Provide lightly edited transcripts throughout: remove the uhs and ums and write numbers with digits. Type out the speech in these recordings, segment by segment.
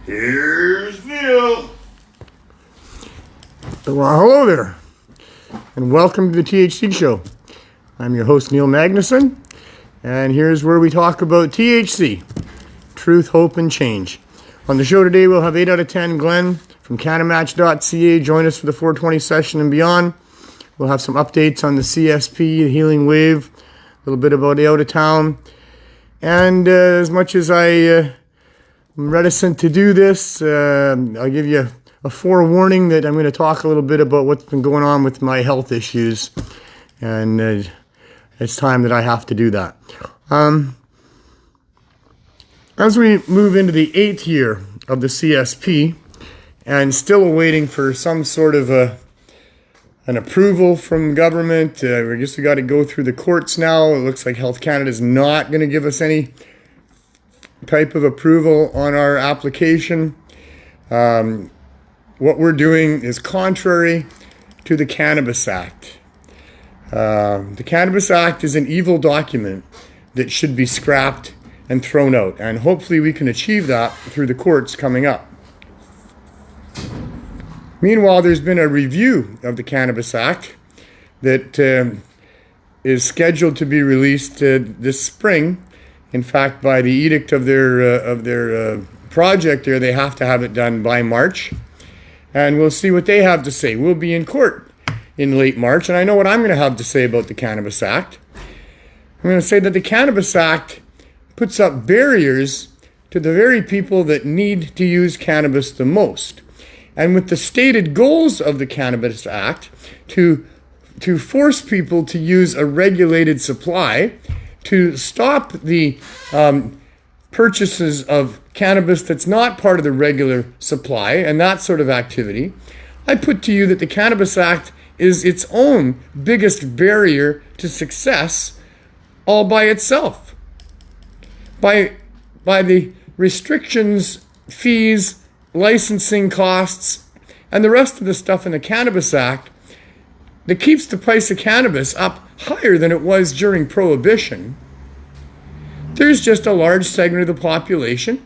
Here's Phil. Well, hello there, and welcome to the THC Show. I'm your host, Neil Magnuson, and here's where we talk about THC, truth, hope, and change. On the show today, we'll have 8 out of 10 Glenn from canamatch.ca join us for the 420 session and beyond. We'll have some updates on the CSP, the Healing Wave, a little bit about the out of town, and as much as I'm reticent to do this, I'll give you a forewarning that I'm going to talk a little bit about what's been going on with my health issues, and it's time that I have to do that. As we move into the 8th year of the CSP, and still awaiting for some sort of an approval from government, I guess we got to go through the courts now. It looks like Health Canada is not going to give us any type of approval on our application. What we're doing is contrary to the Cannabis Act. The Cannabis Act is an evil document that should be scrapped and thrown out, and hopefully we can achieve that through the courts coming up. Meanwhile, there's been a review of the Cannabis Act that is scheduled to be released this spring. In fact, by the edict of their project there, they have to have it done by March. And we'll see what they have to say. We'll be in court in late March, and I know what I'm going to have to say about the Cannabis Act. I'm going to say that the Cannabis Act puts up barriers to the very people that need to use cannabis the most. And with the stated goals of the Cannabis Act to force people to use a regulated supply, to stop the purchases of cannabis that's not part of the regular supply and that sort of activity, I put to you that the Cannabis Act is its own biggest barrier to success all by itself. By the restrictions, fees, licensing costs, and the rest of the stuff in the Cannabis Act that keeps the price of cannabis up higher than it was during Prohibition, there's just a large segment of the population,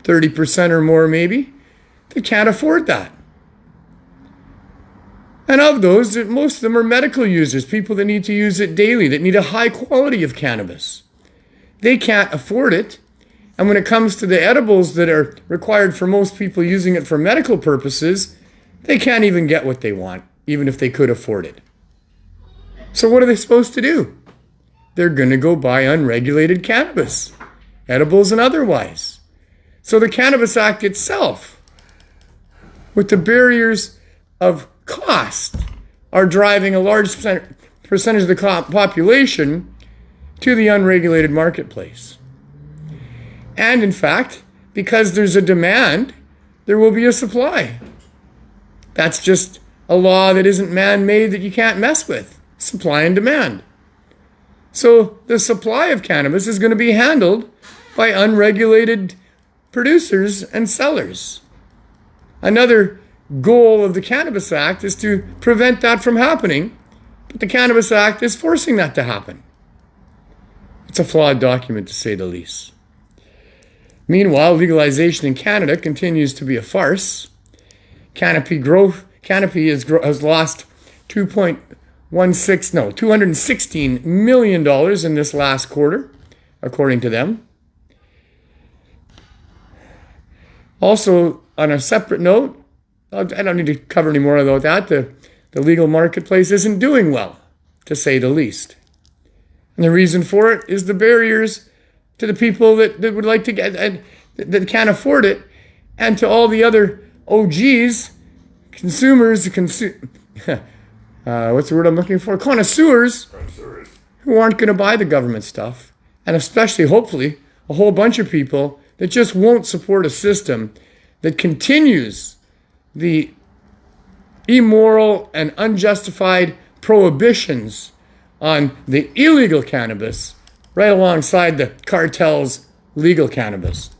30% or more maybe, that can't afford that. And of those, most of them are medical users, people that need to use it daily, that need a high quality of cannabis. They can't afford it. And when it comes to the edibles that are required for most people using it for medical purposes, they can't even get what they want, even if they could afford it. So what are they supposed to do? They're going to go buy unregulated cannabis, edibles and otherwise. So the Cannabis Act itself, with the barriers of cost, are driving a large percentage of the population to the unregulated marketplace. And in fact, because there's a demand, there will be a supply. That's just a law that isn't man-made that you can't mess with. Supply and demand. So the supply of cannabis is going to be handled by unregulated producers and sellers. Another goal of the Cannabis Act is to prevent that from happening, but the Cannabis Act is forcing that to happen. It's a flawed document, to say the least. Meanwhile, legalization in Canada continues to be a farce. Canopy has lost $216 million in this last quarter, according to them. Also, on a separate note, I don't need to cover any more about that. The legal marketplace isn't doing well, to say the least. And the reason for it is the barriers to the people that would like to get, that can't afford it, and to all the other OGs, consumers, what's the word I'm looking for? Connoisseurs who aren't going to buy the government stuff, and especially, hopefully, a whole bunch of people that just won't support a system that continues the immoral and unjustified prohibitions on the illegal cannabis right alongside the cartel's legal cannabis.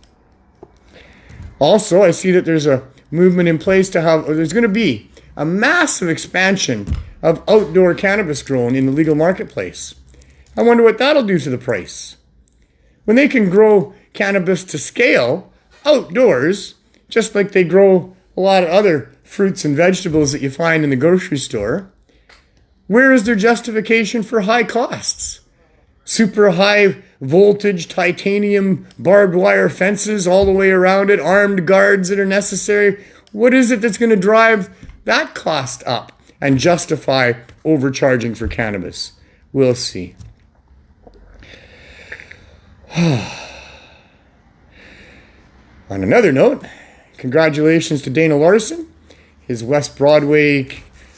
Also, I see that there's a movement in place there's going to be a massive expansion of outdoor cannabis grown in the legal marketplace. I wonder what that'll do to the price. When they can grow cannabis to scale outdoors just like they grow a lot of other fruits and vegetables that you find in the grocery store. Where is their justification for high costs? Super high voltage titanium barbed wire fences all the way around it, armed guards that are necessary. What is it that's going to drive that cost up and justify overcharging for cannabis? We'll see. On another note, congratulations to Dana Larson. His West Broadway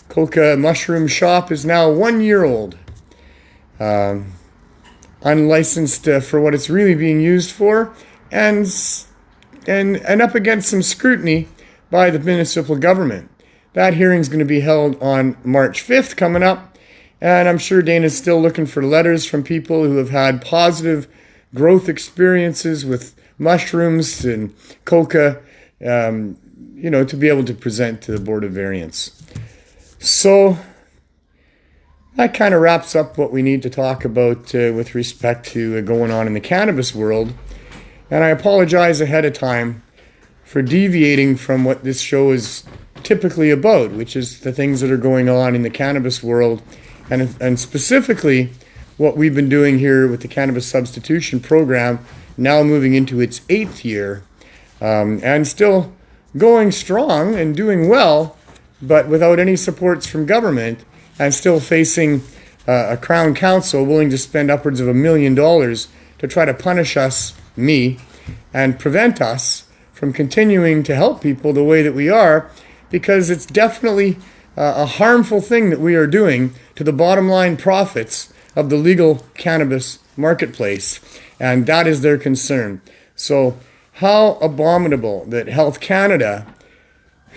coca mushroom shop is now 1 year old. Unlicensed for what it's really being used for, and up against some scrutiny by the municipal government. That hearing is going to be held on March 5th coming up, and I'm sure Dana's still looking for letters from people who have had positive growth experiences with mushrooms and coca, to be able to present to the Board of Variance. So that kind of wraps up what we need to talk about with respect to going on in the cannabis world. And I apologize ahead of time for deviating from what this show is typically about, which is the things that are going on in the cannabis world, and specifically what we've been doing here with the Cannabis Substitution Program, now moving into its 8th year, and still going strong and doing well, but without any supports from government, and still facing a Crown Council willing to spend upwards of $1 million to try to punish us, me, and prevent us from continuing to help people the way that we are, because it's definitely a harmful thing that we are doing to the bottom line profits of the legal cannabis marketplace, and that is their concern. So how abominable that Health Canada,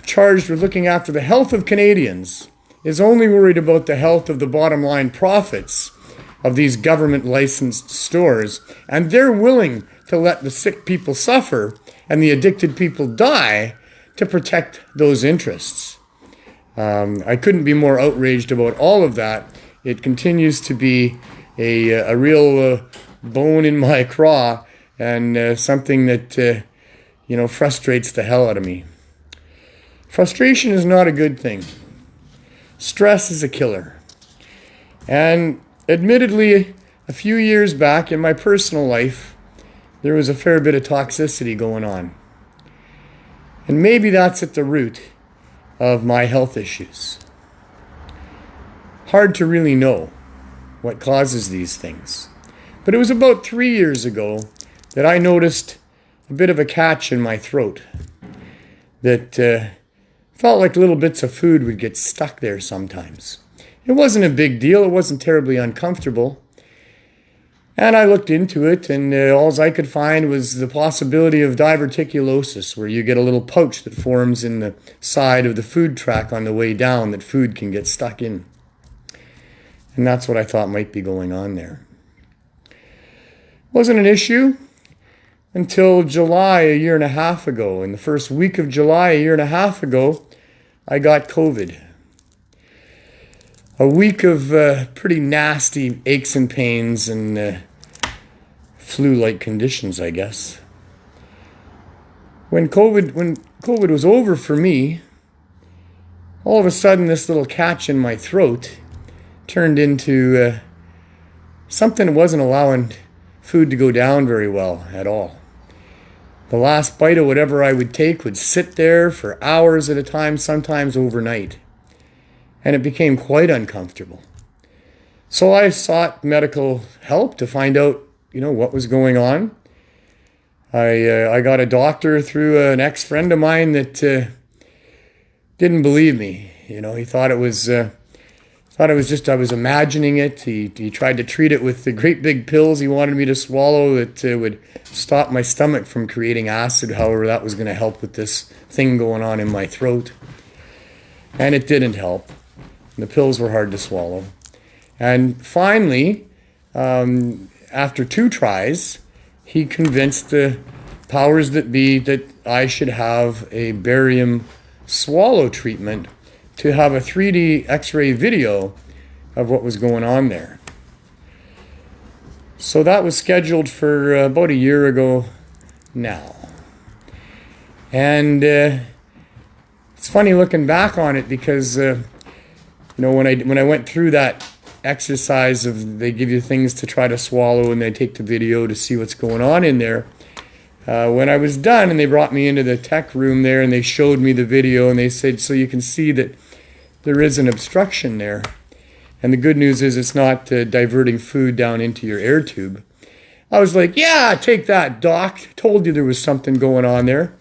charged with looking after the health of Canadians, is only worried about the health of the bottom line profits of these government licensed stores, and they're willing to let the sick people suffer and the addicted people die to protect those interests. I couldn't be more outraged about all of that. It continues to be a real bone in my craw, and something that frustrates the hell out of me. Frustration is not a good thing. Stress is a killer. And admittedly, a few years back in my personal life, there was a fair bit of toxicity going on. And maybe that's at the root of my health issues. Hard to really know what causes these things. But it was about 3 years ago that I noticed a bit of a catch in my throat that felt like little bits of food would get stuck there sometimes. It wasn't a big deal. It wasn't terribly uncomfortable. And I looked into it, and all I could find was the possibility of diverticulosis, where you get a little pouch that forms in the side of the food track on the way down that food can get stuck in. And that's what I thought might be going on there. Wasn't an issue until July a year and a half ago. In the first week of July a year and a half ago, I got COVID. A week of pretty nasty aches and pains and flu-like conditions, I guess. When COVID was over for me, all of a sudden this little catch in my throat turned into something that wasn't allowing food to go down very well at all. The last bite of whatever I would take would sit there for hours at a time, sometimes overnight. And it became quite uncomfortable. So I sought medical help to find out, what was going on. I got a doctor through an ex-friend of mine that didn't believe me. He thought it was just I was imagining it. He tried to treat it with the great big pills he wanted me to swallow that would stop my stomach from creating acid. However, that was going to help with this thing going on in my throat. And it didn't help. The pills were hard to swallow. And finally, after 2 tries, he convinced the powers that be that I should have a barium swallow treatment to have a 3D X-ray video of what was going on there. So that was scheduled for about a year ago now. And it's funny looking back on it because, when I went through that exercise of they give you things to try to swallow and they take the video to see what's going on in there. When I was done and they brought me into the tech room there and they showed me the video and they said, so you can see that there is an obstruction there. And the good news is it's not diverting food down into your air tube. I was like, yeah, take that, doc. Told you there was something going on there.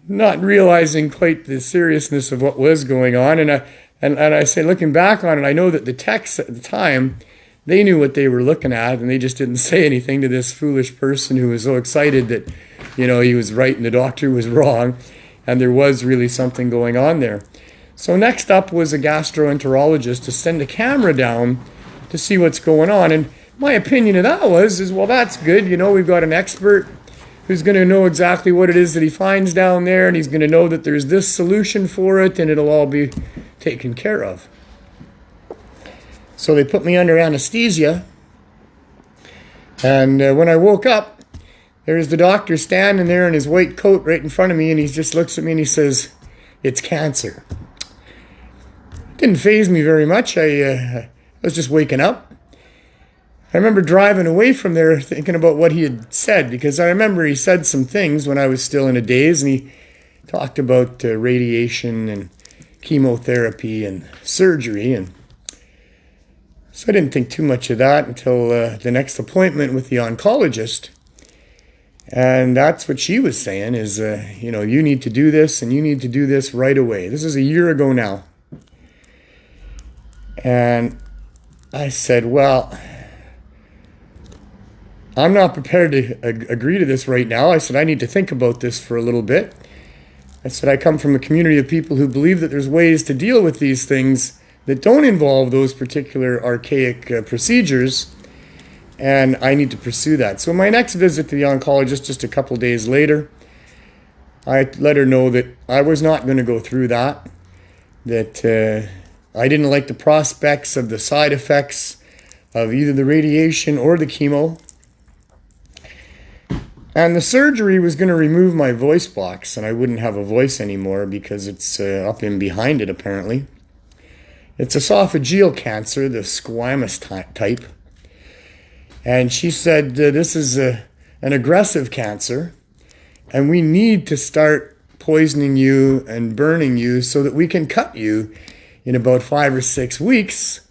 Not realizing quite the seriousness of what was going on. And I say, looking back on it, I know that the techs at the time, they knew what they were looking at, and they just didn't say anything to this foolish person who was so excited that, he was right and the doctor was wrong, and there was really something going on there. So next up was a gastroenterologist to send a camera down to see what's going on. And my opinion of that was, well, that's good. We've got an expert who's going to know exactly what it is that he finds down there, and he's going to know that there's this solution for it, and it'll all be taken care of. So they put me under anesthesia, and when I woke up, there's the doctor standing there in his white coat right in front of me, and he just looks at me and he says, "It's cancer." Didn't faze me very much. I was just waking up. I remember driving away from there thinking about what he had said, because I remember he said some things when I was still in a daze, and he talked about radiation and chemotherapy and surgery, and so I didn't think too much of that until the next appointment with the oncologist. And that's what she was saying is, you need to do this and you need to do this right away. This is a year ago now. And I said, well, I'm not prepared to agree to this right now. I said, I need to think about this for a little bit. I said, I come from a community of people who believe that there's ways to deal with these things that don't involve those particular archaic procedures, and I need to pursue that. So my next visit to the oncologist just a couple days later, I let her know that I was not going to go through that, that I didn't like the prospects of the side effects of either the radiation or the chemo. And the surgery was going to remove my voice box, and I wouldn't have a voice anymore because it's up in behind it, apparently. It's esophageal cancer, the squamous type. And she said, this is an aggressive cancer, and we need to start poisoning you and burning you so that we can cut you in about 5 or 6 weeks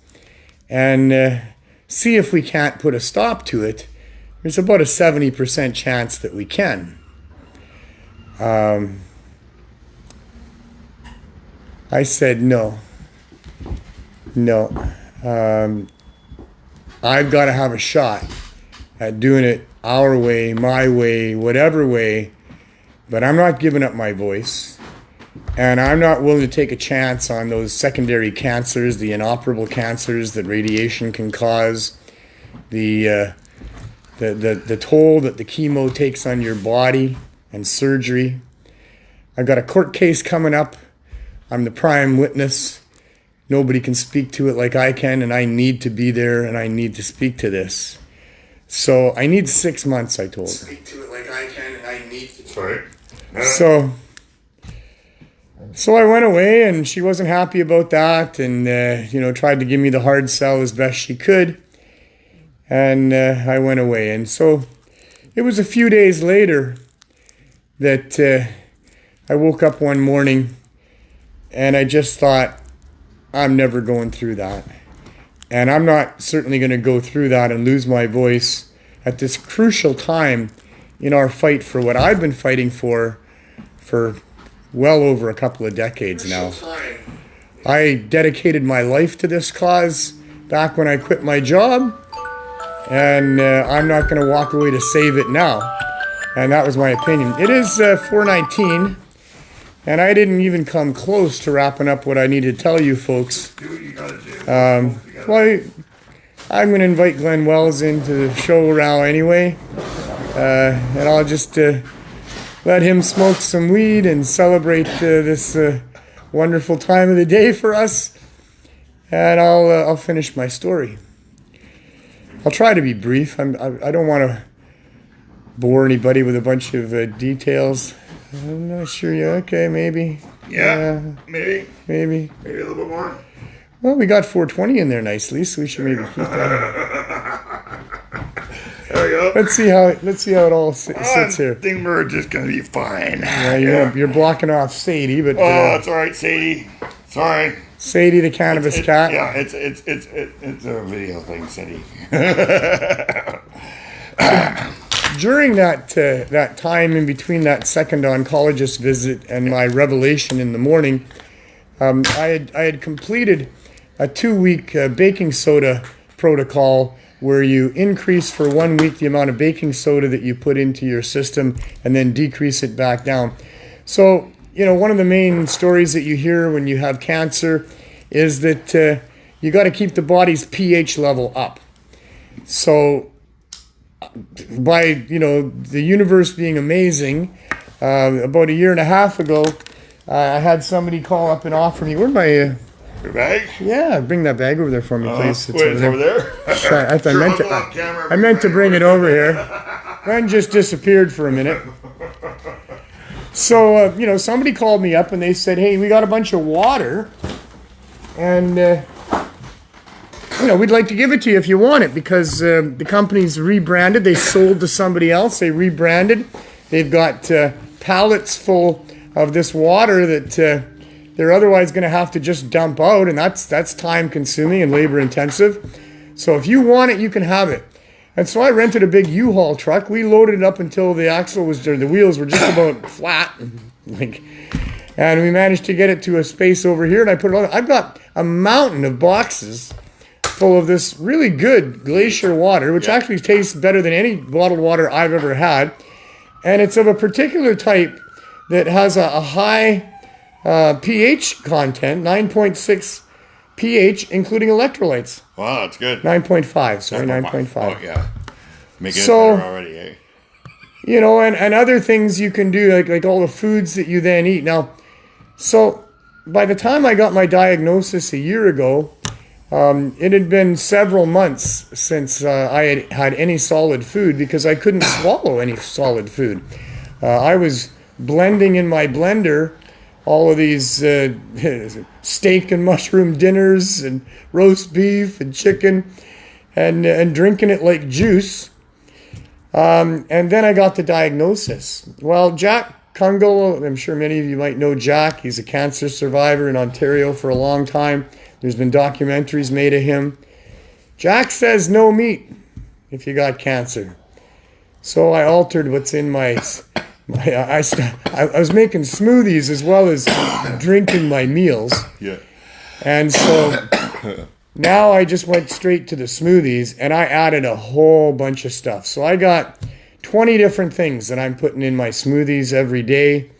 and see if we can't put a stop to it. There's about a 70% chance that we can. I said, no. I've got to have a shot at doing it our way, my way, whatever way, but I'm not giving up my voice. And I'm not willing to take a chance on those secondary cancers, the inoperable cancers that radiation can cause, the toll that the chemo takes on your body and surgery. I've got a court case coming up. I'm the prime witness. Nobody can speak to it like I can, and I need to be there, and I need to speak to this. So I need 6 months, I told her. Speak to it like I can, and I need to. Sorry. So I went away, and she wasn't happy about that, and tried to give me the hard sell as best she could. And I went away. And so it was a few days later that I woke up one morning and I just thought, I'm never going through that. And I'm not certainly going to go through that and lose my voice at this crucial time in our fight for what I've been fighting for well over a couple of decades now. I dedicated my life to this cause back when I quit my job. And I'm not going to walk away to save it now. And that was my opinion. It is 4:19, and I didn't even come close to wrapping up what I need to tell you folks. Do what you gotta do. Well, I'm going to invite Glenn Wells into the show now anyway. And I'll just let him smoke some weed and celebrate this wonderful time of the day for us. And I'll finish my story. I'll try to be brief. I don't want to bore anybody with a bunch of details. I'm not sure. Yeah, okay, maybe. Yeah, maybe. Maybe. Maybe a little bit more. Well, we got 420 in there nicely, so we should maybe keep that. There we go. Let's see how it all sits here. I think we're just gonna be fine. Yeah, you're blocking off Sadie, but it's all right, Sadie. Sorry. Sadie, the cannabis cat. Yeah, it's a video thing, Sadie. During that time in between that second oncologist visit and my revelation in the morning, I had completed a 2-week baking soda protocol where you increase for 1 week the amount of baking soda that you put into your system and then decrease it back down. So, one of the main stories that you hear when you have cancer is that you got to keep the body's pH level up. So, by, the universe being amazing, about a year and a half ago, I had somebody call up and offer me, where'd my... Your bag? Yeah, bring that bag over there for me, please. It's over there? I meant to bring it over here. Mine just disappeared for a minute. So, somebody called me up and they said, hey, we got a bunch of water and, we'd like to give it to you if you want it because the company's rebranded. They sold to somebody else. They rebranded. They've got pallets full of this water that they're otherwise going to have to just dump out, and that's time consuming and labor intensive. So if you want it, you can have it. And so I rented a big U-Haul truck. We loaded it up until the wheels were just about flat, and we managed to get it to a space over here. And I put it on. I've got a mountain of boxes full of this really good glacier water, which actually tastes better than any bottled water I've ever had, and it's of a particular type that has a high pH content, 9.6 pH, including electrolytes. Wow, that's good. 9.5, sorry, 9.5. Oh, yeah. Making it better already, eh? And other things you can do, like all the foods that you then eat. Now, so by the time I got my diagnosis a year ago, it had been several months since I had any solid food because I couldn't swallow any solid food. I was blending in my blender all of these steak and mushroom dinners and roast beef and chicken and drinking it like juice. And then I got the diagnosis. Well, Jack Kungle, I'm sure many of you might know Jack. He's a cancer survivor in Ontario for a long time. There's been documentaries made of him. Jack says no meat if you got cancer. So I altered what's in I was making smoothies as well as drinking my meals. Yeah. And so now I just went straight to the smoothies and I added a whole bunch of stuff. So I got 20 different things that I'm putting in my smoothies every day,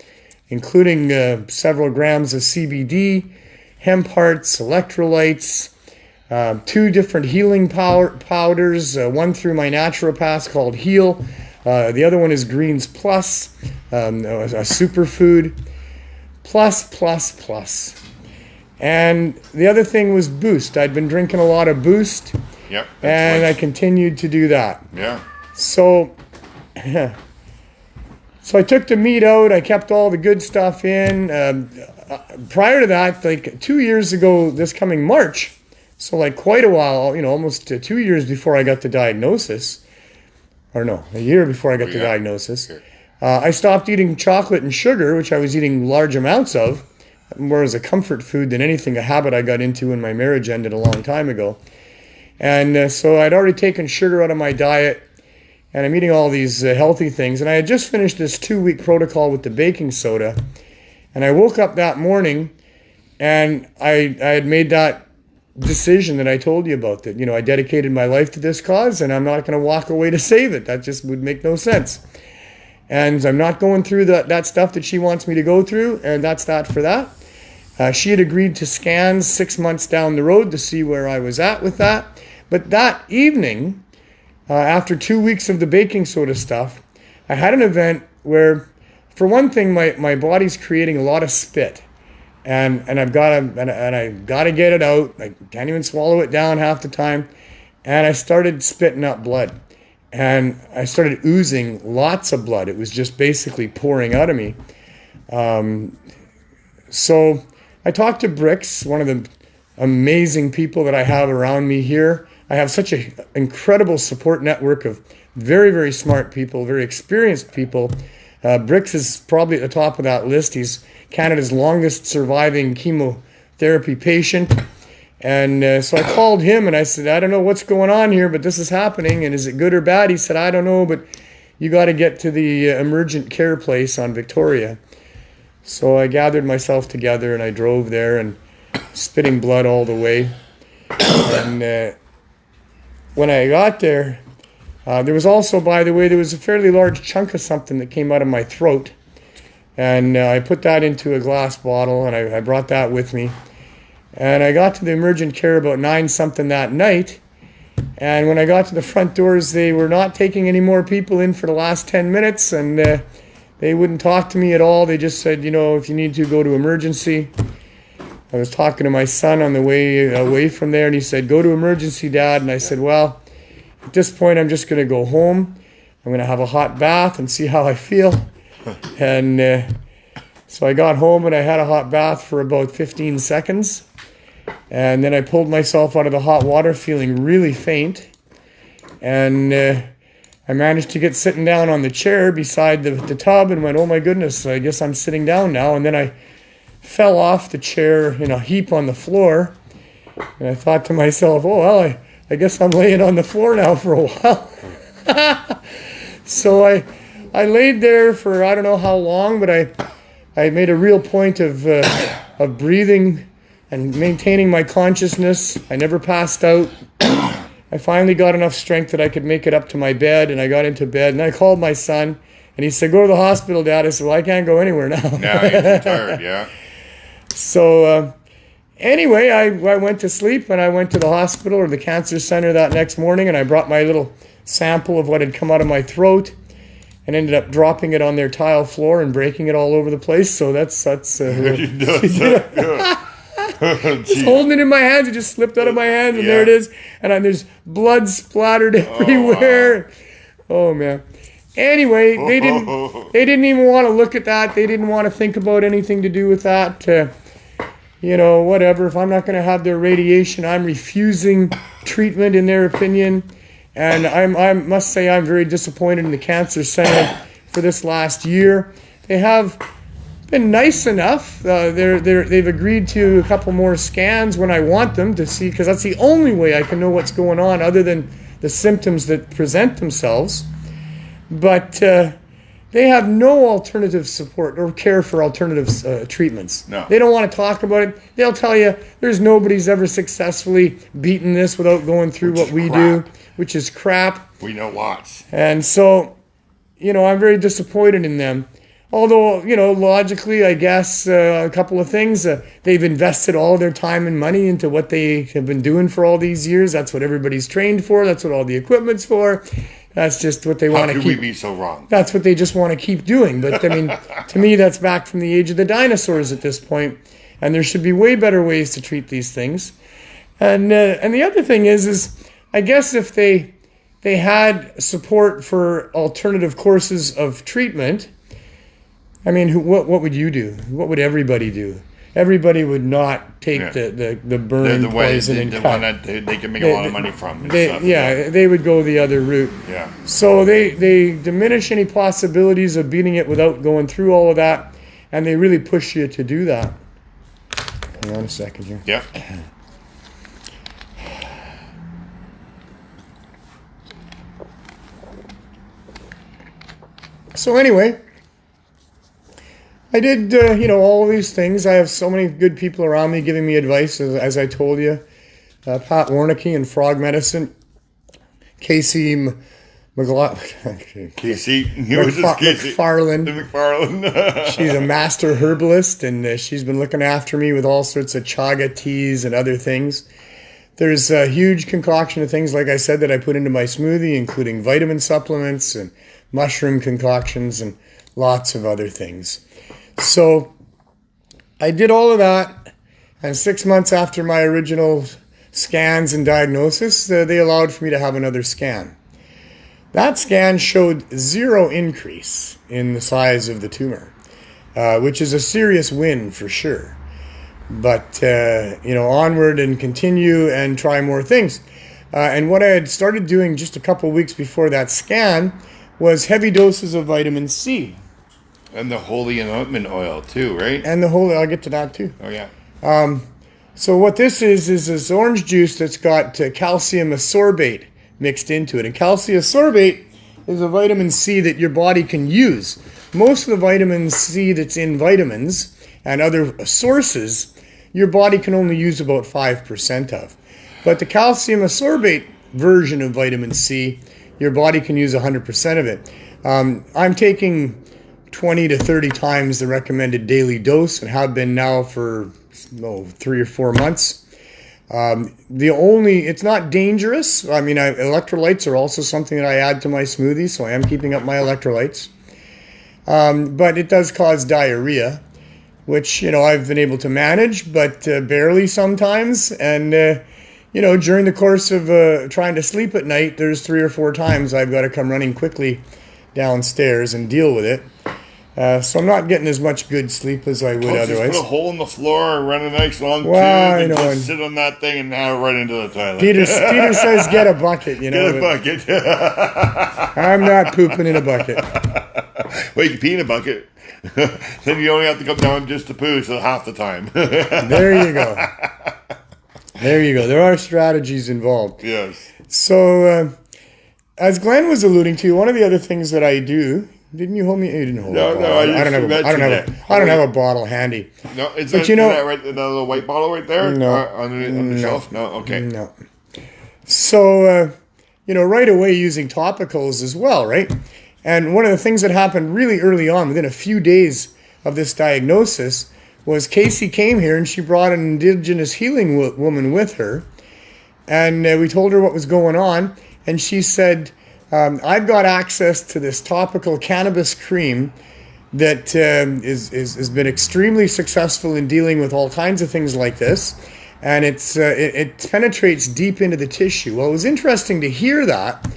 including several grams of CBD, hemp hearts, electrolytes, 2 different healing powders, one through my naturopath called Heal. The other one is Greens Plus, a superfood, plus. And the other thing was Boost. I'd been drinking a lot of Boost, and I continued to do that. Yeah. So I took the meat out. I kept all the good stuff in. Prior to that, like 2 years ago, this coming March, so like quite a while, almost 2 years before I got the diagnosis, or no, a year before I got the diagnosis, Sure. I stopped eating chocolate and sugar, which I was eating large amounts of, more as a comfort food than anything, a habit I got into when my marriage ended a long time ago. And so I'd already taken sugar out of my diet, and I'm eating all these healthy things. And I had just finished this 2-week protocol with the baking soda, and I woke up that morning, and I had made that decision that I told you about, that I dedicated my life to this cause and I'm not going to walk away to save it. That just would make no sense. And I'm not going through that stuff that she wants me to go through, and that's that for that. She had agreed to scans 6 months down the road to see where I was at with that. But that evening, after 2 weeks of the baking soda stuff, I had an event where, for one thing, my body's creating a lot of spit. And I've got to get it out. I can't even swallow it down half the time. And I started spitting up blood. and I started oozing lots of blood. It was just basically pouring out of me. So I talked to Bricks, one of the amazing people that I have around me here. I have such an incredible support network of very, very smart people, very experienced people. Bricks is probably at the top of that list. He's Canada's longest surviving chemotherapy patient. And so I called him and I said, I don't know what's going on here, but this is happening. And is it good or bad? He said, I don't know, but you got to get to the emergent care place on Victoria. So I gathered myself together and I drove there and spitting blood all the way. And when I got there, there was also, by the way, there was a fairly large chunk of something that came out of my throat. And I put that into a glass bottle and I brought that with me. And I got to the emergent care about 9-something that night. And when I got to the front doors, they were not taking any more people in for the last 10 minutes. And they wouldn't talk to me at all. They just said, you know, if you need to, go to emergency. I was talking to my son on the way away from there, and he said, go to emergency, Dad. And I said, well, at this point, I'm just going to go home. I'm going to have a hot bath and see how I feel. And so I got home, and I had a hot bath for about 15 seconds. And then I pulled myself out of the hot water feeling really faint. And I managed to get sitting down on the chair beside the tub and went, oh my goodness, I guess I'm sitting down now. And then I fell off the chair in a heap on the floor. And I thought to myself, oh, well, I guess I'm laying on the floor now for a while. So I laid there for I don't know how long, but I made a real point of breathing and maintaining my consciousness. I never passed out. I finally got enough strength that I could make it up to my bed, and I got into bed, and I called my son, and he said, go to the hospital, Dad. I said, well, I can't go anywhere now. Now you're too tired, yeah. So anyway, I went to sleep, and I went to the hospital or the cancer center that next morning, and I brought my little sample of what had come out of my throat and ended up dropping it on their tile floor and breaking it all over the place. So that's just holding it in my hands. It just slipped out of my hands, and there it is. And there's blood splattered everywhere. Oh man. Anyway, they didn't even want to look at that. They didn't want to think about anything to do with that. You know, whatever. If I'm not going to have their radiation, I'm refusing treatment in their opinion. And I must say I'm very disappointed in the cancer center for this last year. They have been nice enough. They've agreed to a couple more scans when I want them to see, because that's the only way I can know what's going on other than the symptoms that present themselves. But they have no alternative support or care for alternative treatments. No. They don't want to talk about it. They'll tell you there's nobody's ever successfully beaten this without going through what we do, which is crap. We know lots. And so, you know, I'm very disappointed in them. Although, you know, logically, I guess a couple of things. They've invested all their time and money into what they have been doing for all these years. That's what everybody's trained for. That's what all the equipment's for. That's just what they want to keep. How could we be so wrong? That's what they just want to keep doing. But, I mean, to me, that's back from the age of the dinosaurs at this point. And there should be way better ways to treat these things. And the other thing is I guess if they had support for alternative courses of treatment, I mean, what would you do? What would everybody do? Everybody would not take the burn poison and cut. One that they can make a lot of money from. They would go the other route. Yeah. So they diminish any possibilities of beating it without going through all of that, and they really push you to do that. Hang on a second here. Yeah. So anyway, I did, all of these things. I have so many good people around me giving me advice, as I told you. Pat Warnicki and Frog Medicine. Casey McFarland. She's a master herbalist, and she's been looking after me with all sorts of chaga teas and other things. There's a huge concoction of things, like I said, that I put into my smoothie, including vitamin supplements and mushroom concoctions and lots of other things. So I did all of that, and 6 months after my original scans and diagnosis, they allowed for me to have another scan. That scan showed 0 increase in the size of the tumor, which is a serious win for sure. But, onward and continue and try more things. And what I had started doing just a couple of weeks before that scan was heavy doses of vitamin C. And the holy anointment oil too, right? And I'll get to that too. Oh, yeah. So what this is this orange juice that's got calcium ascorbate mixed into it. And calcium ascorbate is a vitamin C that your body can use. Most of the vitamin C that's in vitamins and other sources, your body can only use about 5% of. But the calcium ascorbate version of vitamin C, your body can use 100% of it. I'm taking 20 to 30 times the recommended daily dose and have been now for 3 or 4 months. It's not dangerous. I mean, electrolytes are also something that I add to my smoothie, so I am keeping up my electrolytes. But it does cause diarrhea, which, I've been able to manage, but barely sometimes. And, during the course of trying to sleep at night, there's 3 or 4 times I've got to come running quickly downstairs and deal with it. So I'm not getting as much good sleep as I would otherwise. Just put a hole in the floor and run a nice long tube and just sit on that thing and now right into the toilet. Peter says get a bucket, Get a bucket. I'm not pooping in a bucket. Well, you can pee in a bucket. Then you only have to come down just to poo, so half the time. There you go. There are strategies involved. Yes. So, as Glenn was alluding to, one of the other things that I do. Didn't you hold me? You didn't hold me. I don't have a bottle handy. No, is that right? The little white bottle right there? No. On the shelf? No. Okay. No. So, right away using topicals as well, right? And one of the things that happened really early on, within a few days of this diagnosis, was Casey came here and she brought an indigenous healing woman with her. And we told her what was going on. And she said, I've got access to this topical cannabis cream that has been extremely successful in dealing with all kinds of things like this. And it penetrates deep into the tissue. Well, it was interesting to hear that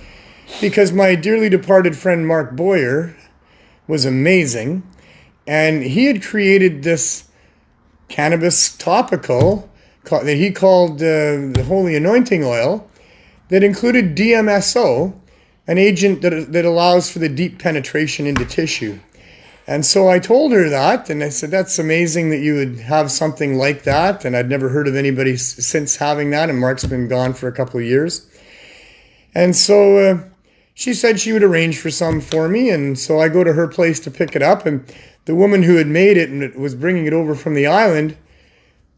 because my dearly departed friend Mark Boyer was amazing. And he had created this cannabis topical that he called the Holy Anointing Oil that included DMSO, an agent that allows for the deep penetration into tissue. And so I told her that, and I said, that's amazing that you would have something like that. And I'd never heard of anybody since having that, and Mark's been gone for a couple of years. And so she said she would arrange for some for me, and so I go to her place to pick it up, and the woman who had made it and was bringing it over from the island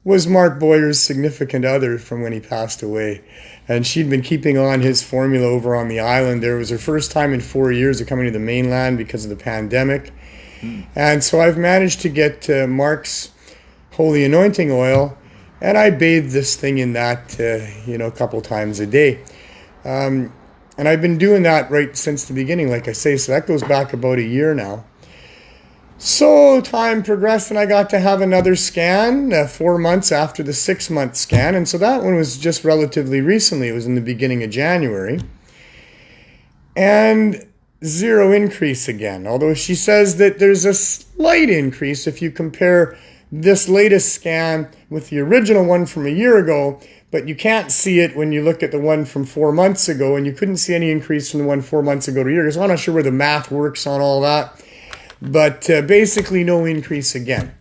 was Mark Boyer's significant other from when he passed away. And she'd been keeping on his formula over on the island. There was her first time in 4 years of coming to the mainland because of the pandemic. And so I've managed to get Mark's Holy Anointing Oil, and I bathe this thing in that, a couple times a day. And I've been doing that right since the beginning, like I say, so that goes back about a year now. So time progressed and I got to have another scan 4 months after the 6-month scan. And so that one was just relatively recently. It was in the beginning of January. And 0 increase again. Although she says that there's a slight increase if you compare this latest scan with the original one from a year ago. But you can't see it when you look at the one from 4 months ago. And you couldn't see any increase from the one 4 months ago to a year. So I'm not sure where the math works on all that. But basically no increase again.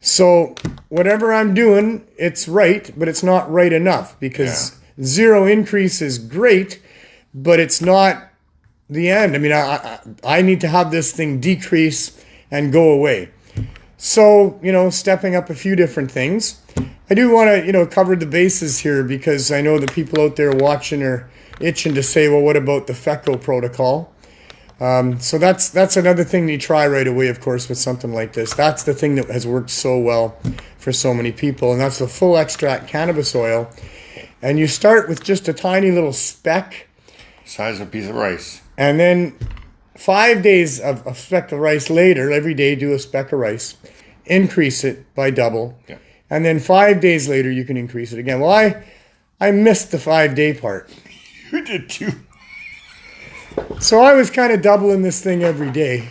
So whatever I'm doing, it's right, but it's not right enough because 0 increase is great, but it's not the end. I mean, I need to have this thing decrease and go away. So, stepping up a few different things. I do want to, cover the bases here because I know the people out there watching are itching to say, well, what about the FECO protocol? So that's another thing you try right away, of course, with something like this. That's the thing that has worked so well for so many people, and that's the full extract cannabis oil. And you start with just a tiny little speck. Size of a piece of rice. And then 5 days of a speck of rice later, every day do a speck of rice. Increase it by double. Yeah. And then 5 days later, you can increase it again. Well, I missed the 5-day part. You did too. So I was kind of doubling this thing every day.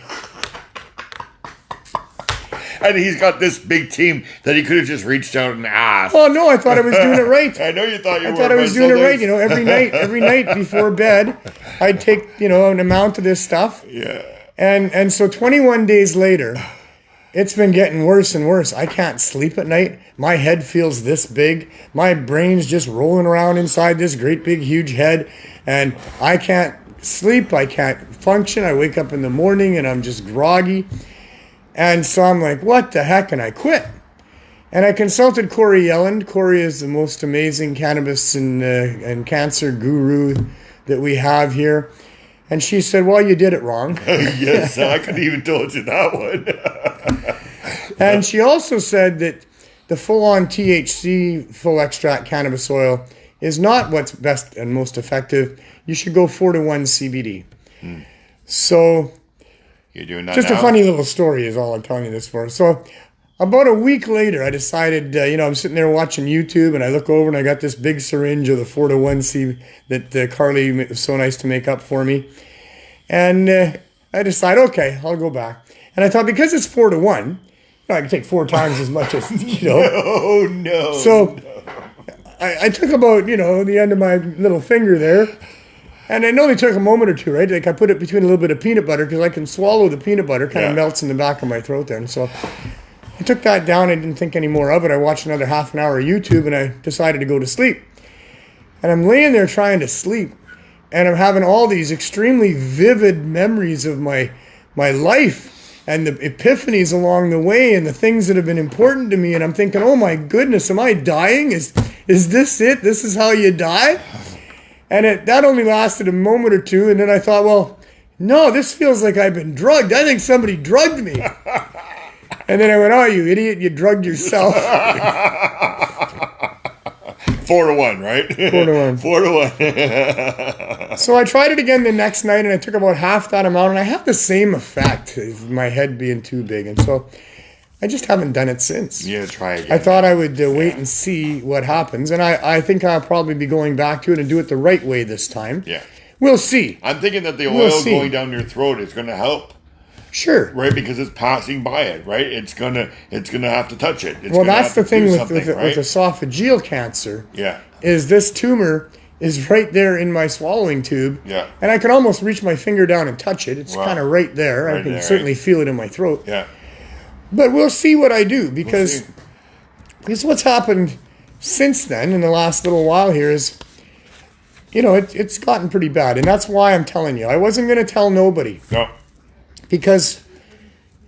And he's got this big team that he could have just reached out and asked. Oh no, I thought I was doing it right. I know you thought you were. I thought I was doing it right. You know, every night before bed, I'd take, you know, an amount of this stuff. Yeah. And so 21 days later, it's been getting worse and worse. I can't sleep at night. My head feels this big. My brain's just rolling around inside this great big huge head. And I can't sleep. I can't function. I wake up in the morning and I'm just groggy. And so I'm like, what the heck? And I quit. And I consulted Corey Yelland. Corey is the most amazing cannabis and cancer guru that we have here. And she said, well, you did it wrong. Yes, I could have even told you that one. And she also said that the full-on THC, full extract cannabis oil, is not what's best and most effective. You should go 4-to-1 CBD. So... You're doing that just now? a funny little story is all I'm telling you this for. So about a week later, I decided, you know, I'm sitting there watching YouTube and I look over and I got this big syringe of the 4-to-1 C that Carly was so nice to make up for me. And I decided, okay, I'll go back. And I thought, because it's 4-to-1, you know, I can take 4 times as much as, you know. No. So I took about, you know, the end of my little finger there. And it only took a moment or two, right? Like I put it between a little bit of peanut butter because I can swallow the peanut butter, kind of melts in the back of my throat there. And so I took that down. I didn't think any more of it. I watched another half an hour of YouTube and I decided to go to sleep. And I'm laying there trying to sleep. And I'm having all these extremely vivid memories of my life and the epiphanies along the way and the things that have been important to me. And I'm thinking, oh my goodness, am I dying? Is this it? This is how you die? And that only lasted a moment or two. And then I thought, well, no, this feels like I've been drugged. I think somebody drugged me. And then I went, oh, you idiot, you drugged yourself. 4-to-1, right? 4-to-1. 4-to-1. So I tried it again the next night, and I took about half that amount, and I had the same effect, my head being too big. And so I just haven't done it since. Yeah, try again. I thought I would wait and see what happens, and I think I'll probably be going back to it and do it the right way this time. Yeah. We'll see. I'm thinking that the oil going down your throat is going to help. Sure. Right, because it's passing by it, right? It's gonna have to touch it. It's well, that's the thing with right? esophageal cancer. Yeah. Is this tumor is right there in my swallowing tube. Yeah. And I can almost reach my finger down and touch it. It's kind of right there. I can certainly feel it in my throat. Yeah. But we'll see what I do because what's happened since then in the last little while here is, you know, it's gotten pretty bad. And that's why I'm telling you. I wasn't going to tell nobody. No. Because,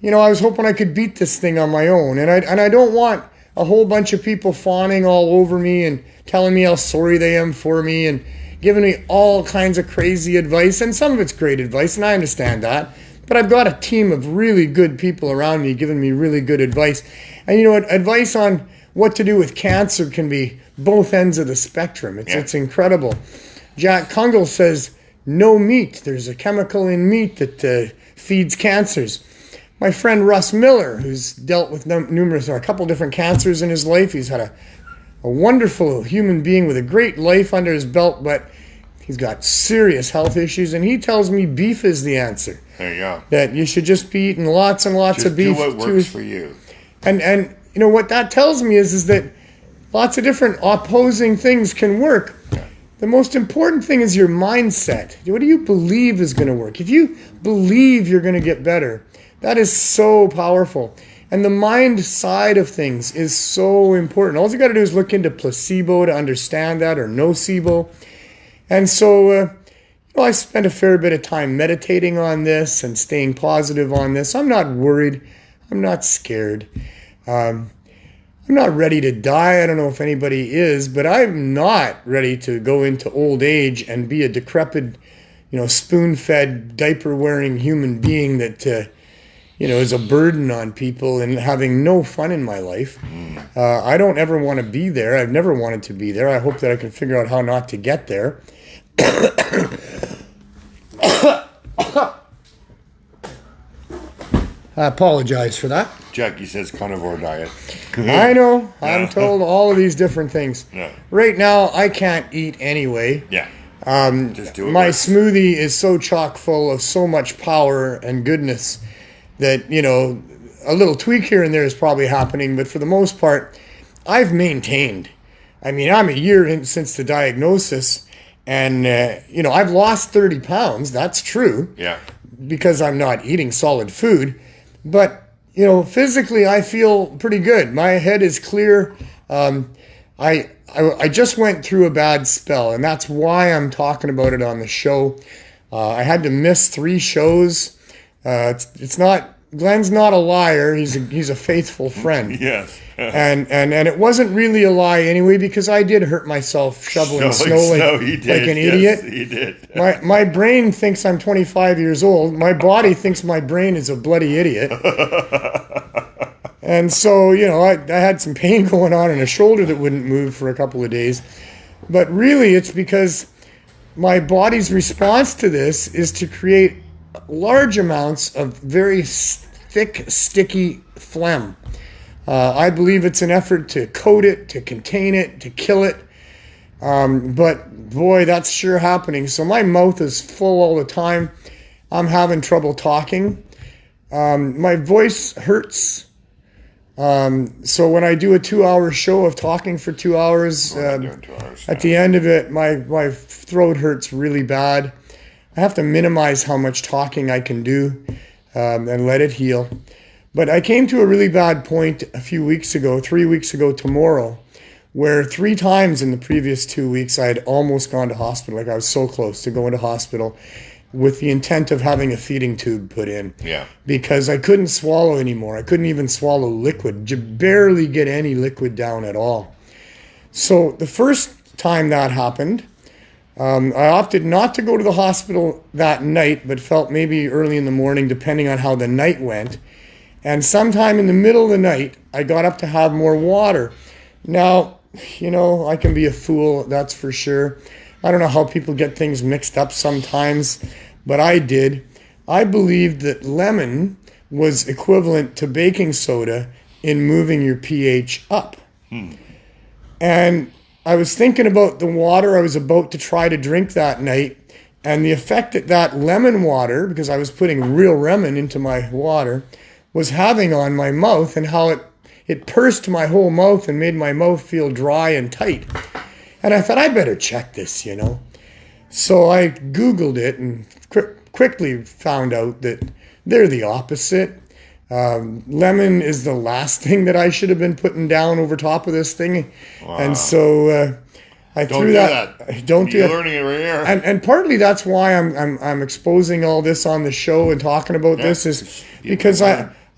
you know, I was hoping I could beat this thing on my own. And I don't want a whole bunch of people fawning all over me and telling me how sorry they am for me and giving me all kinds of crazy advice. And some of it's great advice, and I understand that. But I've got a team of really good people around me giving me really good advice. And you know what? Advice on what to do with cancer can be both ends of the spectrum. It's incredible. Jack Kungle says, no meat. There's a chemical in meat that feeds cancers. My friend Russ Miller, who's dealt with a couple different cancers in his life. He's had a wonderful human being with a great life under his belt, but he's got serious health issues, and he tells me beef is the answer. There you go. That you should just be eating lots and lots of beef. Do what works for you. And you know what that tells me is that lots of different opposing things can work. Yeah. The most important thing is your mindset. What do you believe is going to work? If you believe you're going to get better, that is so powerful. And the mind side of things is so important. All you got to do is look into placebo to understand that, or nocebo. And so, you know, I spent a fair bit of time meditating on this and staying positive on this. I'm not worried. I'm not scared. I'm not ready to die. I don't know if anybody is, but I'm not ready to go into old age and be a decrepit, you know, spoon-fed, diaper-wearing human being that, you know, is a burden on people and having no fun in my life. I don't ever want to be there. I've never wanted to be there. I hope that I can figure out how not to get there. I apologize for that. Jackie says carnivore diet. I know. I'm told all of these different things. Yeah. Right now, I can't eat anyway. Yeah. Just do it. My right. smoothie is so chock full of so much power and goodness that, a little tweak here and there is probably happening, but for the most part, I've maintained. I mean, I'm a year in since the diagnosis, and, I've lost 30 pounds. That's true. Yeah. Because I'm not eating solid food. But, physically, I feel pretty good. My head is clear. I just went through a bad spell, and that's why I'm talking about it on the show. I had to miss 3 shows. It's not Glenn's not a liar. He's a faithful friend. Yes. and it wasn't really a lie anyway, because I did hurt myself shoveling snow like an idiot. Yes, he did. My brain thinks I'm 25 years old. My body thinks my brain is a bloody idiot. And so, I had some pain going on in a shoulder that wouldn't move for a couple of days. But really, it's because my body's response to this is to create large amounts of very thick, sticky phlegm. I believe it's an effort to coat it, to contain it, to kill it. But boy, that's sure happening. So my mouth is full all the time. I'm having trouble talking. My voice hurts. So when I do a 2-hour show of talking for 2 hours, at the end of it, my throat hurts really bad. I have to minimize how much talking I can do and let it heal. But I came to a really bad point a few weeks ago, 3 weeks ago tomorrow, where 3 times in the previous 2 weeks I had almost gone to hospital. Like I was so close to going to hospital with the intent of having a feeding tube put in. Yeah. Because I couldn't swallow anymore. I couldn't even swallow liquid. Barely get any liquid down at all. So the first time that happened, I opted not to go to the hospital that night, but felt maybe early in the morning, depending on how the night went. And sometime in the middle of the night, I got up to have more water. Now, I can be a fool, that's for sure. I don't know how people get things mixed up sometimes, but I did. I believed that lemon was equivalent to baking soda in moving your pH up. And I was thinking about the water I was about to try to drink that night and the effect that lemon water, because I was putting real lemon into my water, was having on my mouth, and how it pursed my whole mouth and made my mouth feel dry and tight. And I thought, I better check this, So I Googled it and quickly found out that they're the opposite. Lemon is the last thing that I should have been putting down over top of this thing. Wow. And so I threw that. Don't do that. You're learning it right here. And partly that's why I'm exposing all this on the show and talking about this, is because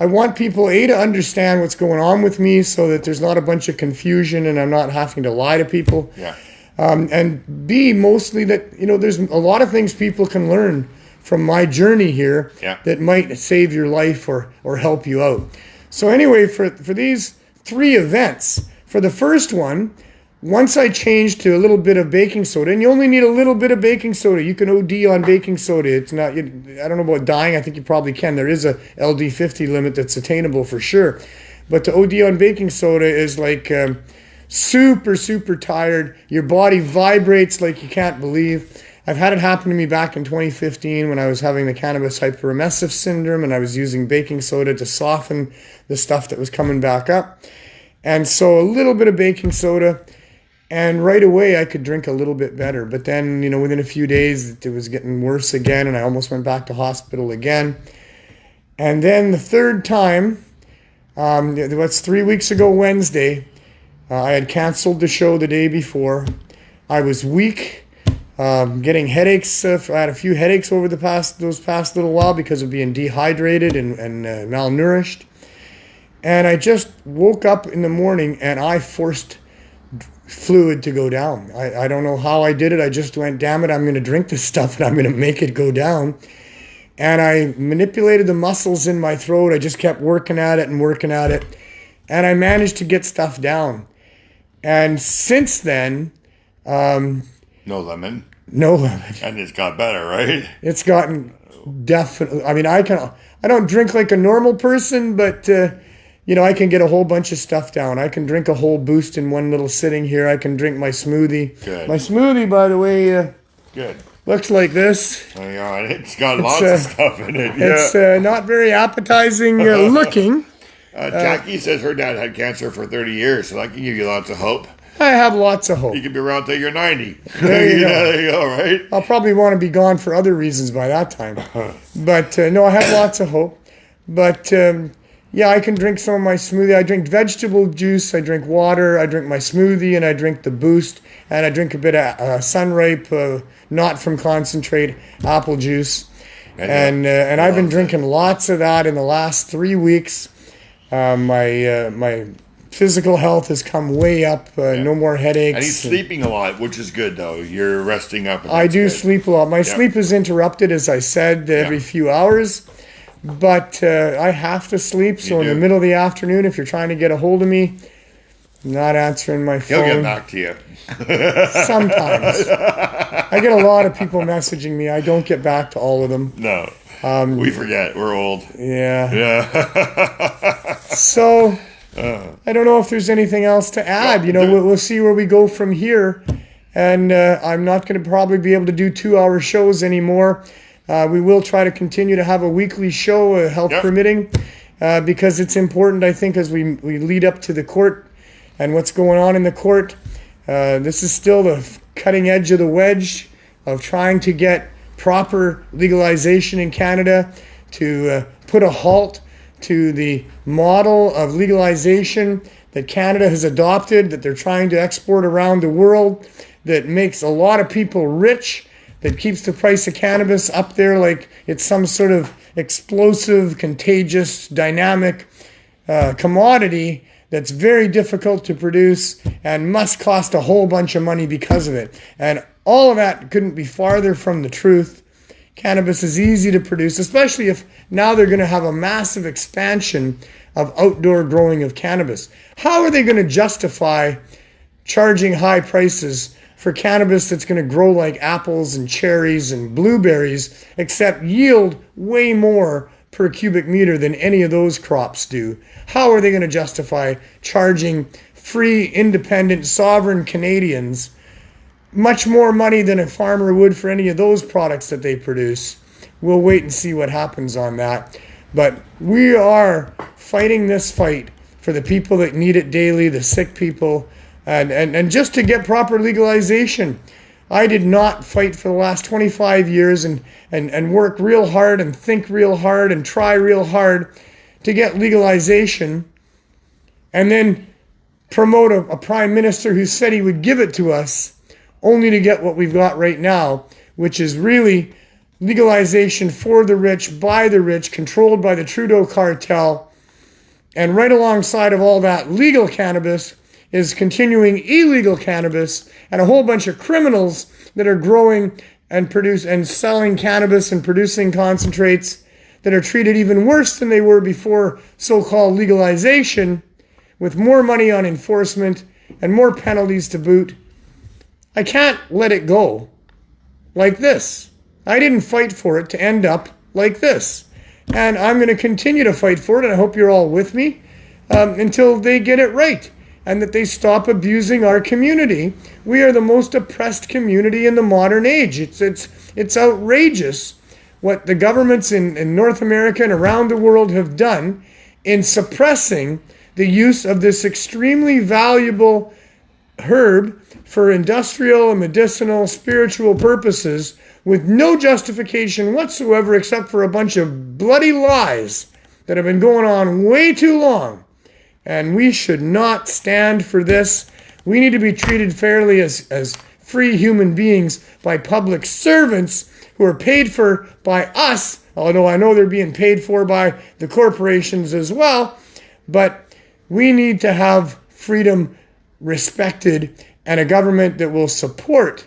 I want people, A, to understand what's going on with me so that there's not a bunch of confusion and I'm not having to lie to people. Yeah. And B, mostly that, there's a lot of things people can learn from my journey here that might save your life or help you out. So anyway, for these 3 events, for the first one, once I changed to a little bit of baking soda, and you only need a little bit of baking soda. You can OD on baking soda. It's not, I don't know about dying. I think you probably can. There is a LD50 limit that's attainable for sure. But to OD on baking soda is like super, super tired. Your body vibrates like you can't believe. I've had it happen to me back in 2015 when I was having the cannabis hyperemesis syndrome, and I was using baking soda to soften the stuff that was coming back up. And so a little bit of baking soda, and right away I could drink a little bit better. But then, within a few days, it was getting worse again, and I almost went back to hospital again. And then the third time, it was 3 weeks ago Wednesday, I had canceled the show the day before. I was weak, getting headaches. I had a few headaches over those past little while because of being dehydrated and malnourished. And I just woke up in the morning and I forced fluid to go down. I don't know how I did it. I just went, damn it, I'm going to drink this stuff and I'm going to make it go down. And I manipulated the muscles in my throat. I just kept working at it. And I managed to get stuff down. And since then... no lemon. No lemon. And it's got better, right? It's gotten definitely... I mean, I don't drink like a normal person, but... I can get a whole bunch of stuff down. I can drink a whole boost in one little sitting here. I can drink my smoothie. Good. My smoothie, by the way, Good. Looks like this. Hang on. It's got lots of stuff in it. Yeah. It's not very appetizing looking. Jackie says her dad had cancer for 30 years, so that can give you lots of hope. I have lots of hope. You could be around till you're 90. There you go. There you go, right? I'll probably want to be gone for other reasons by that time. But no, I have lots of hope. But yeah, I can drink some of my smoothie. I drink vegetable juice, I drink water, I drink my smoothie, and I drink the Boost, and I drink a bit of Sunripe, not from concentrate, apple juice. And I've been drinking lots of that in the last 3 weeks. My physical health has come way up. No more headaches. And he's sleeping a lot, which is good, though. You're resting up. I do sleep a lot. My sleep is interrupted, as I said, every few hours. But I have to sleep. So in the middle of the afternoon, if you're trying to get a hold of me, I'm not answering my phone. He'll get back to you. Sometimes. I get a lot of people messaging me. I don't get back to all of them. No. We forget. We're old. Yeah. Yeah. So, I don't know if there's anything else to add. We'll see where we go from here. And I'm not going to probably be able to do 2-hour shows anymore. We will try to continue to have a weekly show, health permitting, because it's important, I think, as we lead up to the court and what's going on in the court. This is still the cutting edge of the wedge of trying to get proper legalization in Canada, to put a halt to the model of legalization that Canada has adopted, that they're trying to export around the world, that makes a lot of people rich, that keeps the price of cannabis up there like it's some sort of explosive, contagious, dynamic commodity that's very difficult to produce and must cost a whole bunch of money because of it. And all of that couldn't be farther from the truth. Cannabis is easy to produce, especially if now they're going to have a massive expansion of outdoor growing of cannabis. How are they going to justify charging high prices for cannabis that's going to grow like apples and cherries and blueberries, except yield way more per cubic meter than any of those crops do? How are they going to justify charging free, independent, sovereign Canadians much more money than a farmer would for any of those products that they produce? We'll wait and see what happens on that. But we are fighting this fight for the people that need it daily, the sick people, and just to get proper legalization. I did not fight for the last 25 years and work real hard and think real hard and try real hard to get legalization, and then promote a prime minister who said he would give it to us, only to get what we've got right now, which is really legalization for the rich, by the rich, controlled by the Trudeau cartel. And right alongside of all that legal cannabis is continuing illegal cannabis and a whole bunch of criminals that are growing and produce and selling cannabis and producing concentrates that are treated even worse than they were before so-called legalization, with more money on enforcement and more penalties to boot. I can't let it go like this. I didn't fight for it to end up like this. And I'm going to continue to fight for it, and I hope you're all with me, until they get it right and that they stop abusing our community. We are the most oppressed community in the modern age. It's outrageous what the governments in North America and around the world have done in suppressing the use of this extremely valuable herb for industrial and medicinal, spiritual purposes, with no justification whatsoever except for a bunch of bloody lies that have been going on way too long. And we should not stand for this. We need to be treated fairly as free human beings by public servants who are paid for by us, although I know they're being paid for by the corporations as well. But we need to have freedom respected and a government that will support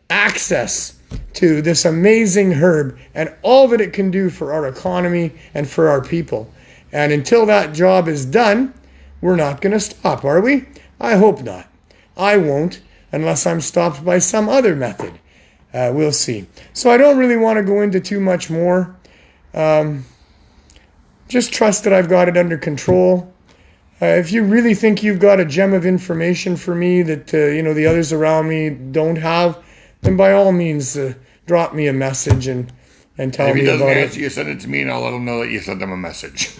access to this amazing herb and all that it can do for our economy and for our people. And until that job is done, we're not going to stop, are we? I hope not. I won't, unless I'm stopped by some other method. We'll see. So I don't really want to go into too much more. Just trust that I've got it under control. If you really think you've got a gem of information for me that the others around me don't have, then by all means, drop me a message and tell If he me doesn't about answer it. you, send it to me, and I'll let him know that you sent him a message.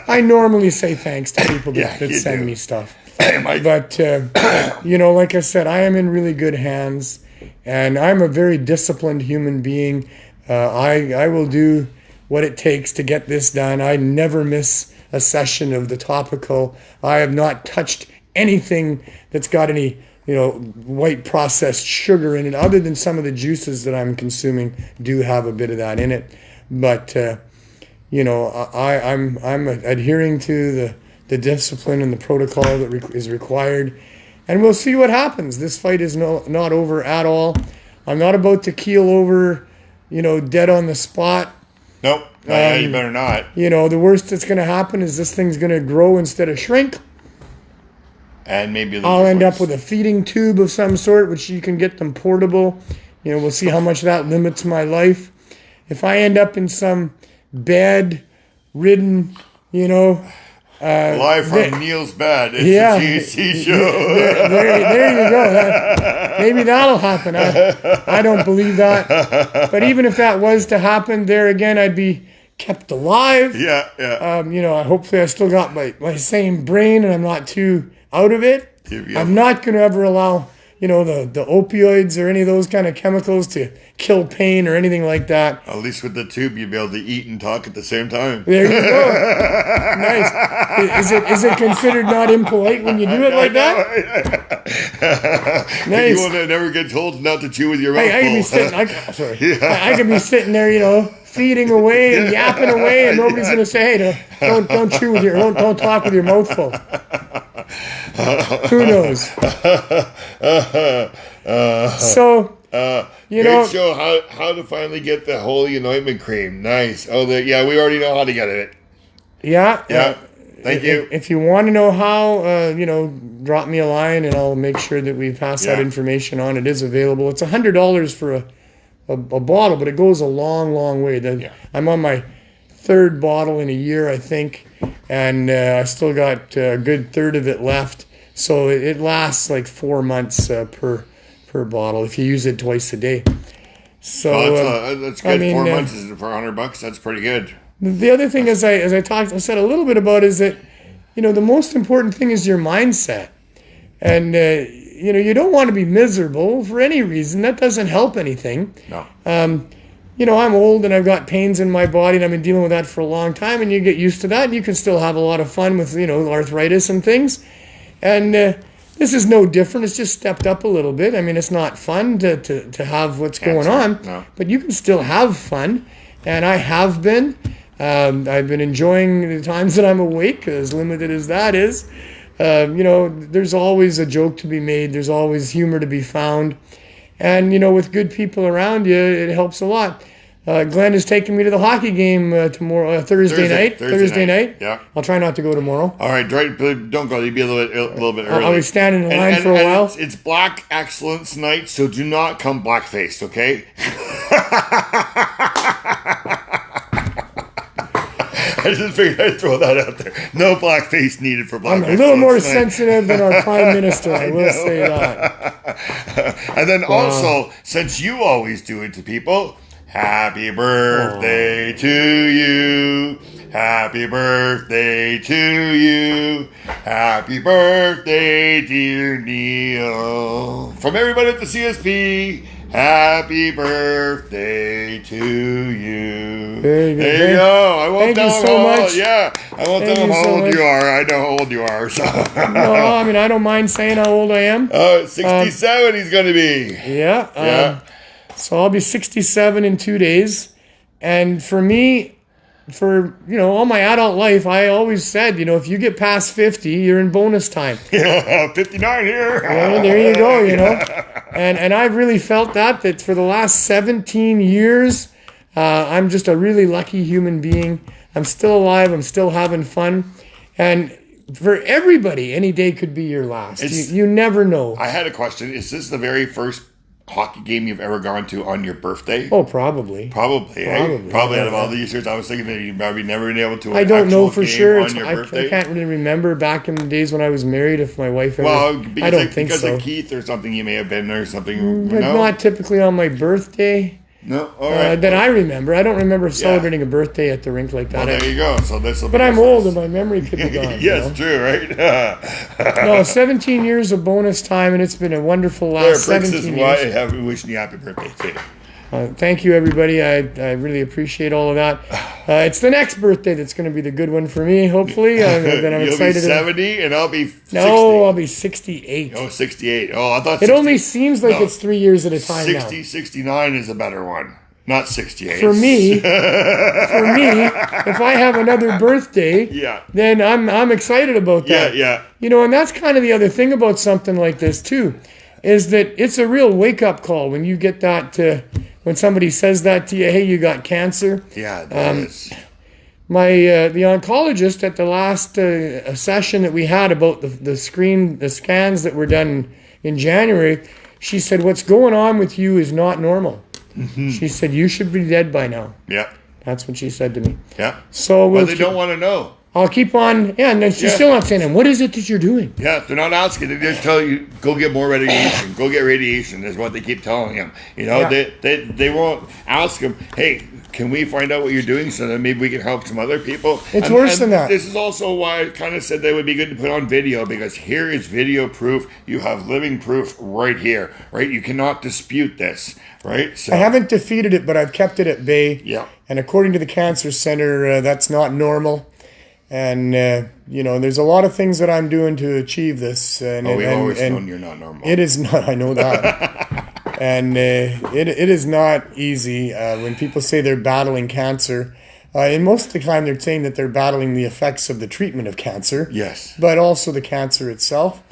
I normally say thanks to people that you send do. me stuff. Hey, Mike. But, like I said, I am in really good hands, and I'm a very disciplined human being. I will do what it takes to get this done. I never miss a session of the topical. I have not touched anything that's got any, white processed sugar in it, other than some of the juices that I'm consuming do have a bit of that in it. But, I'm adhering to the discipline and the protocol that is required, and we'll see what happens. This fight is not over at all. I'm not about to keel over, dead on the spot. Nope. You better not. The worst that's going to happen is this thing's going to grow instead of shrink. And maybe I'll end up with a feeding tube of some sort, which you can get them portable. We'll see how much that limits my life. If I end up in some bed-ridden, live from Neil's bed. It's yeah, a THC show. there you go. Maybe that'll happen. I don't believe that. But even if that was to happen, there again, I'd be kept alive. Yeah. Hopefully I still got my same brain and I'm not too out of it. I'm not going to ever allow, the opioids or any of those kind of chemicals to kill pain or anything like that. At least with the tube, you'll be able to eat and talk at the same time. There you go. Nice. Is it considered not impolite when you do it like that? Nice. You will never get told not to chew with your mouth I could be sitting. I could be sitting there, feeding away and yapping away, and nobody's going to say, "Hey, don't chew with don't talk with your mouth full." Who knows? Great show. How to finally get the holy anointment cream. Nice. We already know how to get it. Yeah. Thank you. If you want to know how, drop me a line and I'll make sure that we pass that information on. It is available. It's $100 for a bottle, but it goes a long, long way. I'm on my third bottle in a year, I think, and I still got a good third of it left. So it lasts like 4 months per bottle if you use it twice a day. So that's good. 4 months is for $100. That's pretty good. The other thing, I said a little bit about, is that the most important thing is your mindset, and you don't want to be miserable for any reason. That doesn't help anything. No. I'm old and I've got pains in my body, and I've been dealing with that for a long time, and you get used to that, and you can still have a lot of fun with arthritis and things, and this is no different. It's just stepped up a little bit. I mean, it's not fun to have what's going on, but you can still have fun, and I have been. I've been enjoying the times that I'm awake, as limited as that is. There's always a joke to be made. There's always humor to be found. And, with good people around you, it helps a lot. Glenn is taking me to the hockey game tomorrow, Thursday night. Yeah. I'll try not to go tomorrow. All right, don't go. You'll be a little bit early. I'll be standing in line for a while. It's Black Excellence Night, so do not come black-faced, okay? I just figured I'd throw that out there. No blackface needed for Black Excellence Night. I'm a little more sensitive than our Prime Minister, I will say that. And then also, since you always do it to people, happy birthday to you. Happy birthday to you. Happy birthday, dear Neil. From everybody at the CSP, happy birthday to you. There you go. I won't tell them how old. Yeah, I won't tell them how old you are. I know how old you are. So. No, I mean, I don't mind saying how old I am. 67 he's going to be. Yeah. So I'll be 67 in 2 days. And for me, all my adult life, I always said, if you get past 50, you're in bonus time. Yeah, 59 here. Well, there you go, And I've really felt that for the last 17 years, I'm just a really lucky human being. I'm still alive. I'm still having fun. And for everybody, any day could be your last. You never know. I had a question. Is this the very first hockey game you've ever gone to on your birthday? Oh, probably. Probably, eh? Probably out of all yeah. these years, I was thinking that you'd probably never been able to. I don't know for sure. On your birthday. I can't really remember back in the days when I was married if my wife ever. Well, I don't think because so. of Keith or something, you may have been there or something. But not typically on my birthday. No, all right. That I remember. I don't remember celebrating a birthday at the rink like that. Well, there you go. So this will. But I'm old and my memory could be gone. Yes, true, right? No, 17 years of bonus time, and it's been a wonderful last 17 years. Why I'm wishing you happy birthday too. Thank you, everybody. I really appreciate all of that. It's the next birthday that's going to be the good one for me, hopefully. I'm You'll excited. Be 70 and I'll be 60. No, I'll be 68. Oh, 68. Oh, I thought it only seems like it's 3 years at a time 60, now. 69 is a better one. Not 68. For me, if I have another birthday, then I'm excited about that. Yeah. You know, and that's kind of the other thing about something like this too, is that it's a real wake-up call when you get that, when somebody says that to you, hey, you got cancer. Yeah, that is. The oncologist at the last session that we had about the scans that were done in January, she said, what's going on with you is not normal. Mm-hmm. She said, you should be dead by now. Yeah. That's what she said to me. Yeah. So but they don't want to know. I'll keep on. Yeah, and then she's still not saying, what is it that you're doing? Yeah, they're not asking. They just tell you, go get more radiation. Go get radiation is what they keep telling him. You know, they won't ask him, hey, can we find out what you're doing so that maybe we can help some other people? It's worse than that. This is also why I kind of said they would be good to put on video, because here is video proof. You have living proof right here, right? You cannot dispute this, right? So, I haven't defeated it, but I've kept it at bay. Yeah. And according to the Cancer Center, that's not normal. And, you know, there's a lot of things that I'm doing to achieve this. And, we've always known you're not normal. It is not. I know that. And it is not easy when people say they're battling cancer. And most of the time they're saying that they're battling the effects of the treatment of cancer. Yes. But also the cancer itself.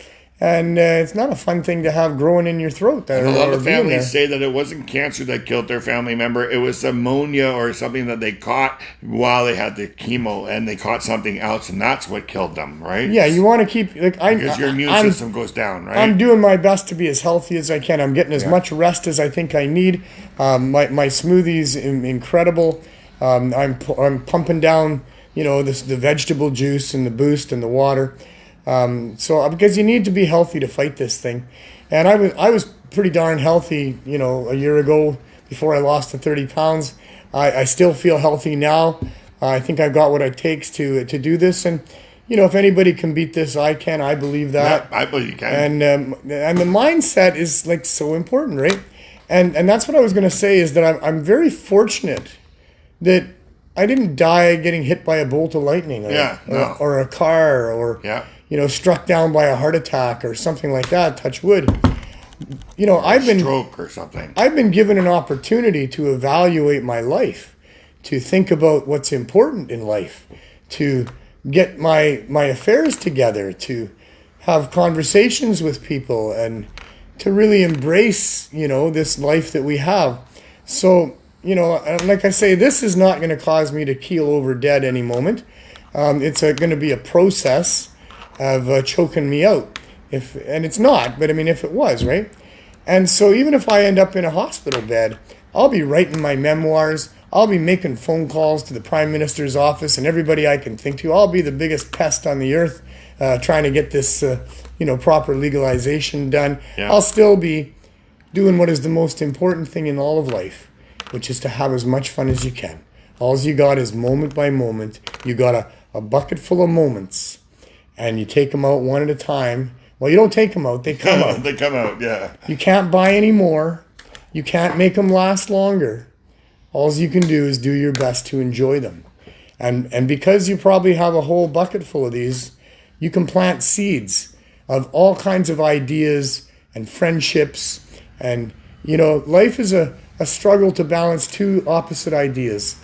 And it's not a fun thing to have growing in your throat. A lot of families say that it wasn't cancer that killed their family member. It was ammonia or something that they caught while they had the chemo, and they caught something else, and that's what killed them, right? Yeah, you want to keep... because your immune system goes down, right? I'm doing my best to be as healthy as I can. I'm getting as much rest as I think I need. My smoothie's incredible. I'm pumping down, you know, the vegetable juice and the Boost and the water. So because you need to be healthy to fight this thing. And I was pretty darn healthy, you know, a year ago before I lost the 30 pounds. I still feel healthy now. I think I've got what it takes to do this. And, you know, if anybody can beat this, I can. I believe that. Yeah, I believe you can. And the mindset is like so important, right? And that's what I was going to say, is that I'm very fortunate that I didn't die getting hit by a bolt of lightning or a car or... you know, struck down by a heart attack or something like that, touch wood. You know, stroke or something. I've been given an opportunity to evaluate my life, to think about what's important in life, to get my affairs together, to have conversations with people, and to really embrace, you know, this life that we have. So, you know, like I say, this is not going to cause me to keel over dead any moment. It's going to be a process of choking me out. And it's not, but I mean, if it was, right? And so even if I end up in a hospital bed, I'll be writing my memoirs. I'll be making phone calls to the Prime Minister's office and everybody I can think to. I'll be the biggest pest on the earth trying to get this, you know, proper legalization done. Yeah. I'll still be doing what is the most important thing in all of life, which is to have as much fun as you can. All you got is moment by moment. You got a bucket full of moments. And you take them out one at a time. Well, you don't take them out. They come out. They come out, yeah. You can't buy any more. You can't make them last longer. All you can do is do your best to enjoy them. And because you probably have a whole bucket full of these, you can plant seeds of all kinds of ideas and friendships. And, you know, life is a struggle to balance two opposite ideas.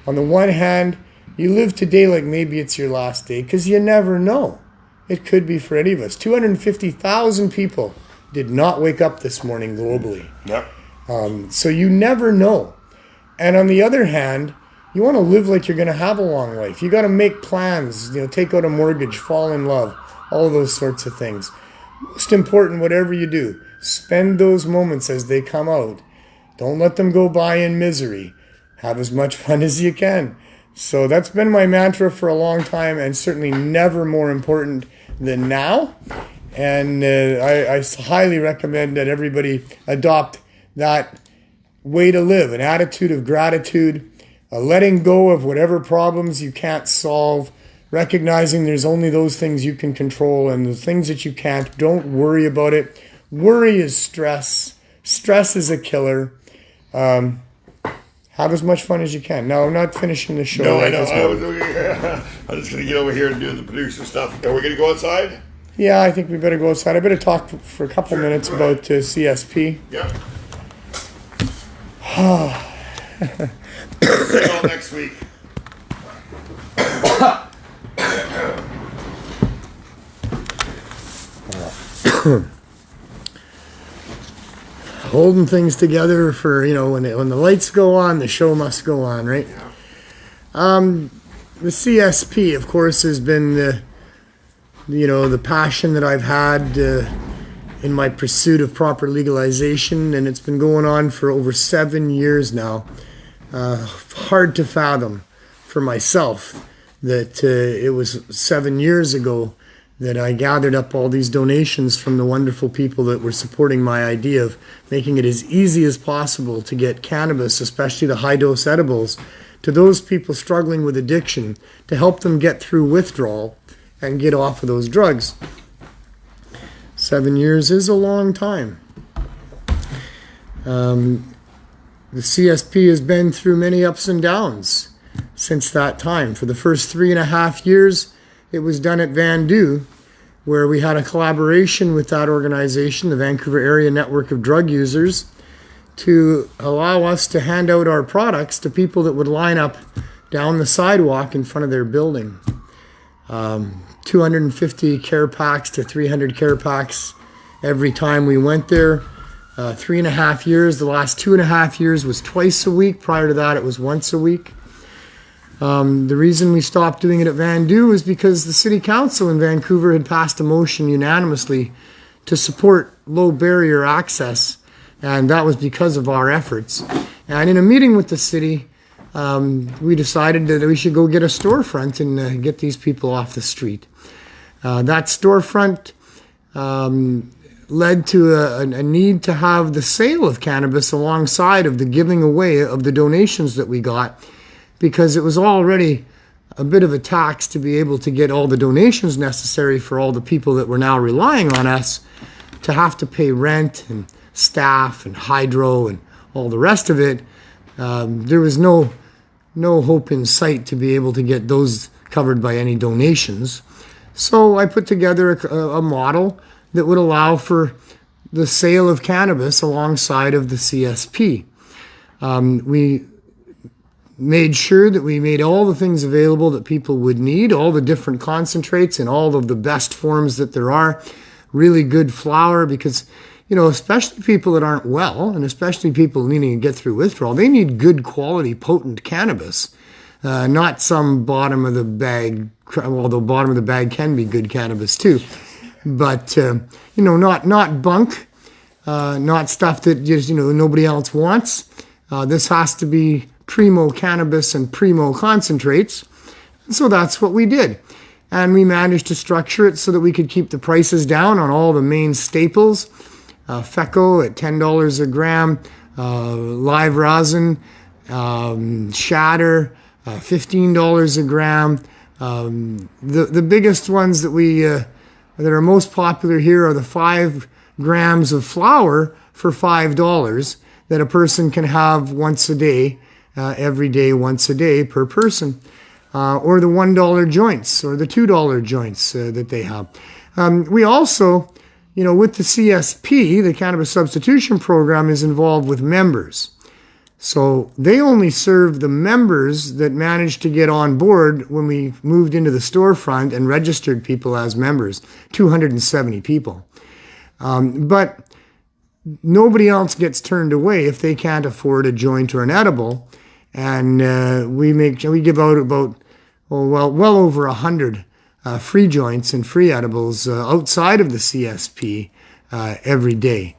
On the one hand, you live today like maybe it's your last day, because you never know. It could be for any of us. 250,000 people did not wake up this morning globally. Yep. So you never know. And on the other hand, you want to live like you're going to have a long life. You got to make plans, you know, take out a mortgage, fall in love, all those sorts of things. Most important, whatever you do, Spend those moments as they come out. Don't let them go by in misery. Have as much fun as you can. So that's been my mantra for a long time, and certainly never more important than now. And I highly recommend that everybody adopt that way to live, an attitude of gratitude, letting go of whatever problems you can't solve, recognizing there's only those things you can control, and the things that you can't, don't worry about it. Worry is stress. Stress is a killer. Have as much fun as you can. No, I'm not finishing the show. No, right I know. this moment. I'm just going to get over here and do the producer stuff. Are we going to go outside? Yeah, I think we better go outside. I better talk for a couple minutes about CSP. Yeah. See you all next week. Holding things together for, when the lights go on, the show must go on, right? Yeah. The CSP, of course, has been the passion that I've had in my pursuit of proper legalization, and it's been going on for over 7 years now. Hard to fathom for myself that it was 7 years ago that I gathered up all these donations from the wonderful people that were supporting my idea of making it as easy as possible to get cannabis, especially the high-dose edibles, to those people struggling with addiction, to help them get through withdrawal and get off of those drugs. 7 years is a long time. The CSP has been through many ups and downs since that time. For the first 3.5 years, it was done at Vandu, where we had a collaboration with that organization, the Vancouver Area Network of Drug Users, to allow us to hand out our products to people that would line up down the sidewalk in front of their building. 250 care packs to 300 care packs every time we went there. 3.5 years. The last 2.5 years was twice a week. Prior to that, it was once a week. The reason we stopped doing it at Vandu was because the City Council in Vancouver had passed a motion unanimously to support low barrier access, and that was because of our efforts. And in a meeting with the city, we decided that we should go get a storefront and get these people off the street. That storefront led to a need to have the sale of cannabis alongside of the giving away of the donations that we got, because it was already a bit of a tax to be able to get all the donations necessary for all the people that were now relying on us to have to pay rent and staff and hydro and all the rest of it. There was no hope in sight to be able to get those covered by any donations. So I put together a model that would allow for the sale of cannabis alongside of the CSP. We made sure that we made all the things available that people would need, all the different concentrates in all of the best forms that there are, really good flower, because especially people that aren't well, and especially people needing to get through withdrawal, they need good quality, potent cannabis, not some bottom of the bag, although bottom of the bag can be good cannabis too, but not bunk, not stuff that just nobody else wants. This has to be primo cannabis and primo concentrates, and so that's what we did. And we managed to structure it so that we could keep the prices down on all the main staples. FECO at $10 a gram, live rosin, shatter, $15 a gram. The biggest ones that that are most popular here are the 5 grams of flour for $5 that a person can have once a day, every day, once a day per person. Or the $1 joints or the $2 joints that they have. We also, with the CSP, the Cannabis Substitution Program, is involved with members. So they only serve the members that managed to get on board when we moved into the storefront and registered people as members, 270 people. But nobody else gets turned away if they can't afford a joint or an edible. And we give out about well over 100 free joints and free edibles outside of the CSP every day.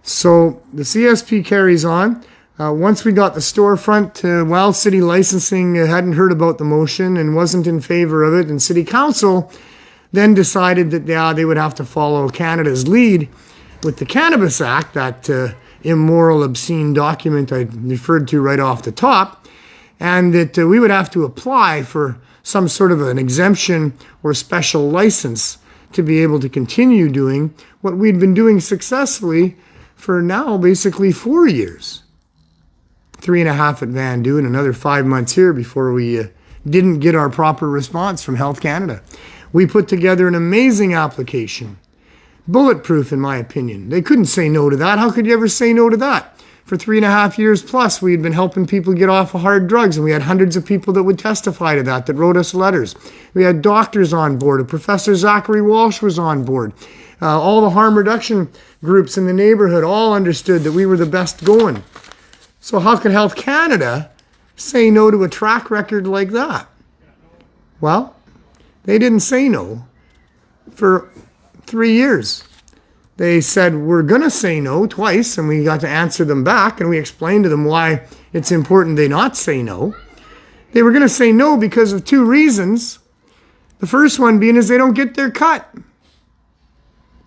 So the CSP carries on. Once we got the storefront, City Licensing hadn't heard about the motion and wasn't in favor of it, and City Council then decided that they would have to follow Canada's lead with the Cannabis Act, that immoral, obscene document I referred to right off the top, and that we would have to apply for some sort of an exemption or special license to be able to continue doing what we'd been doing successfully for now basically 4 years. 3.5 at Vandu and another 5 months here before we didn't get our proper response from Health Canada. We put together an amazing application. Bulletproof, in my opinion. They couldn't say no to that. How could you ever say no to that? For 3.5 years plus, we had been helping people get off of hard drugs, and we had hundreds of people that would testify to that wrote us letters. We had doctors on board. Professor Zachary Walsh was on board. All the harm reduction groups in the neighborhood all understood that we were the best going. So how could Health Canada say no to a track record like that? Well, they didn't say no for 3 years. They said, we're going to say no twice, and we got to answer them back, and we explained to them why it's important they not say no. They were going to say no because of 2 reasons. The first one being is they don't get their cut.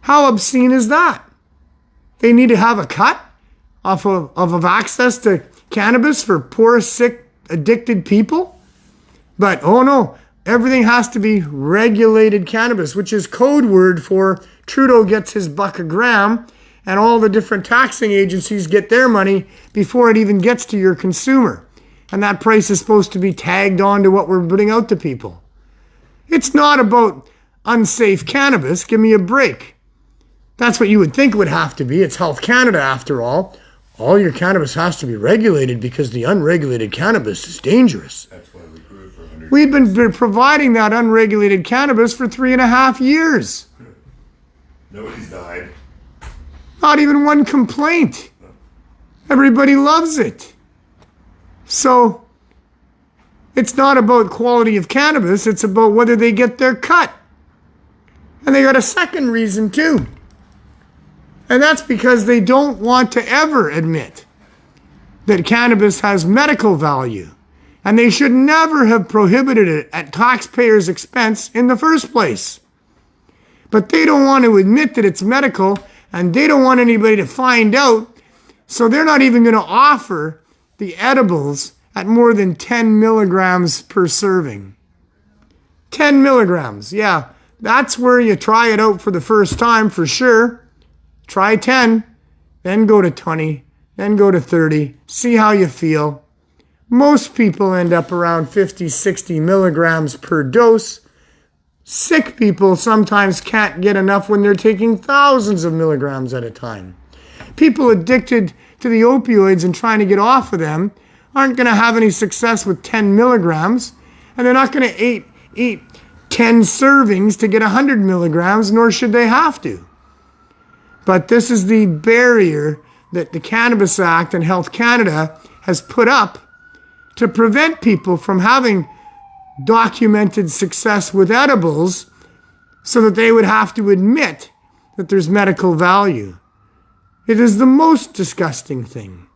How obscene is that? They need to have a cut off of access to cannabis for poor, sick, addicted people? But, oh no, everything has to be regulated cannabis, which is code word for Trudeau gets his buck a gram, and all the different taxing agencies get their money before it even gets to your consumer. And that price is supposed to be tagged on to what we're putting out to people. It's not about unsafe cannabis. Give me a break. That's what you would think it would have to be. It's Health Canada, after all. All your cannabis has to be regulated because the unregulated cannabis is dangerous. That's why we grew it for 100 We've been providing that unregulated cannabis for 3.5 years. Nobody's died. Not even one complaint. Everybody loves it. So it's not about quality of cannabis. It's about whether they get their cut. And they got a second reason too. And that's because they don't want to ever admit that cannabis has medical value. And they should never have prohibited it at taxpayers' expense in the first place. But they don't want to admit that it's medical, and they don't want anybody to find out, so they're not even going to offer the edibles at more than 10 milligrams per serving. 10 milligrams, yeah. That's where you try it out for the first time for sure. Try 10, then go to 20, then go to 30, see how you feel. Most people end up around 50, 60 milligrams per dose. Sick people sometimes can't get enough when they're taking thousands of milligrams at a time. People addicted to the opioids and trying to get off of them aren't going to have any success with 10 milligrams, and they're not going to eat 10 servings to get 100 milligrams, nor should they have to. But this is the barrier that the Cannabis Act and Health Canada has put up to prevent people from having documented success with edibles, so that they would have to admit that there's medical value. It is the most disgusting thing.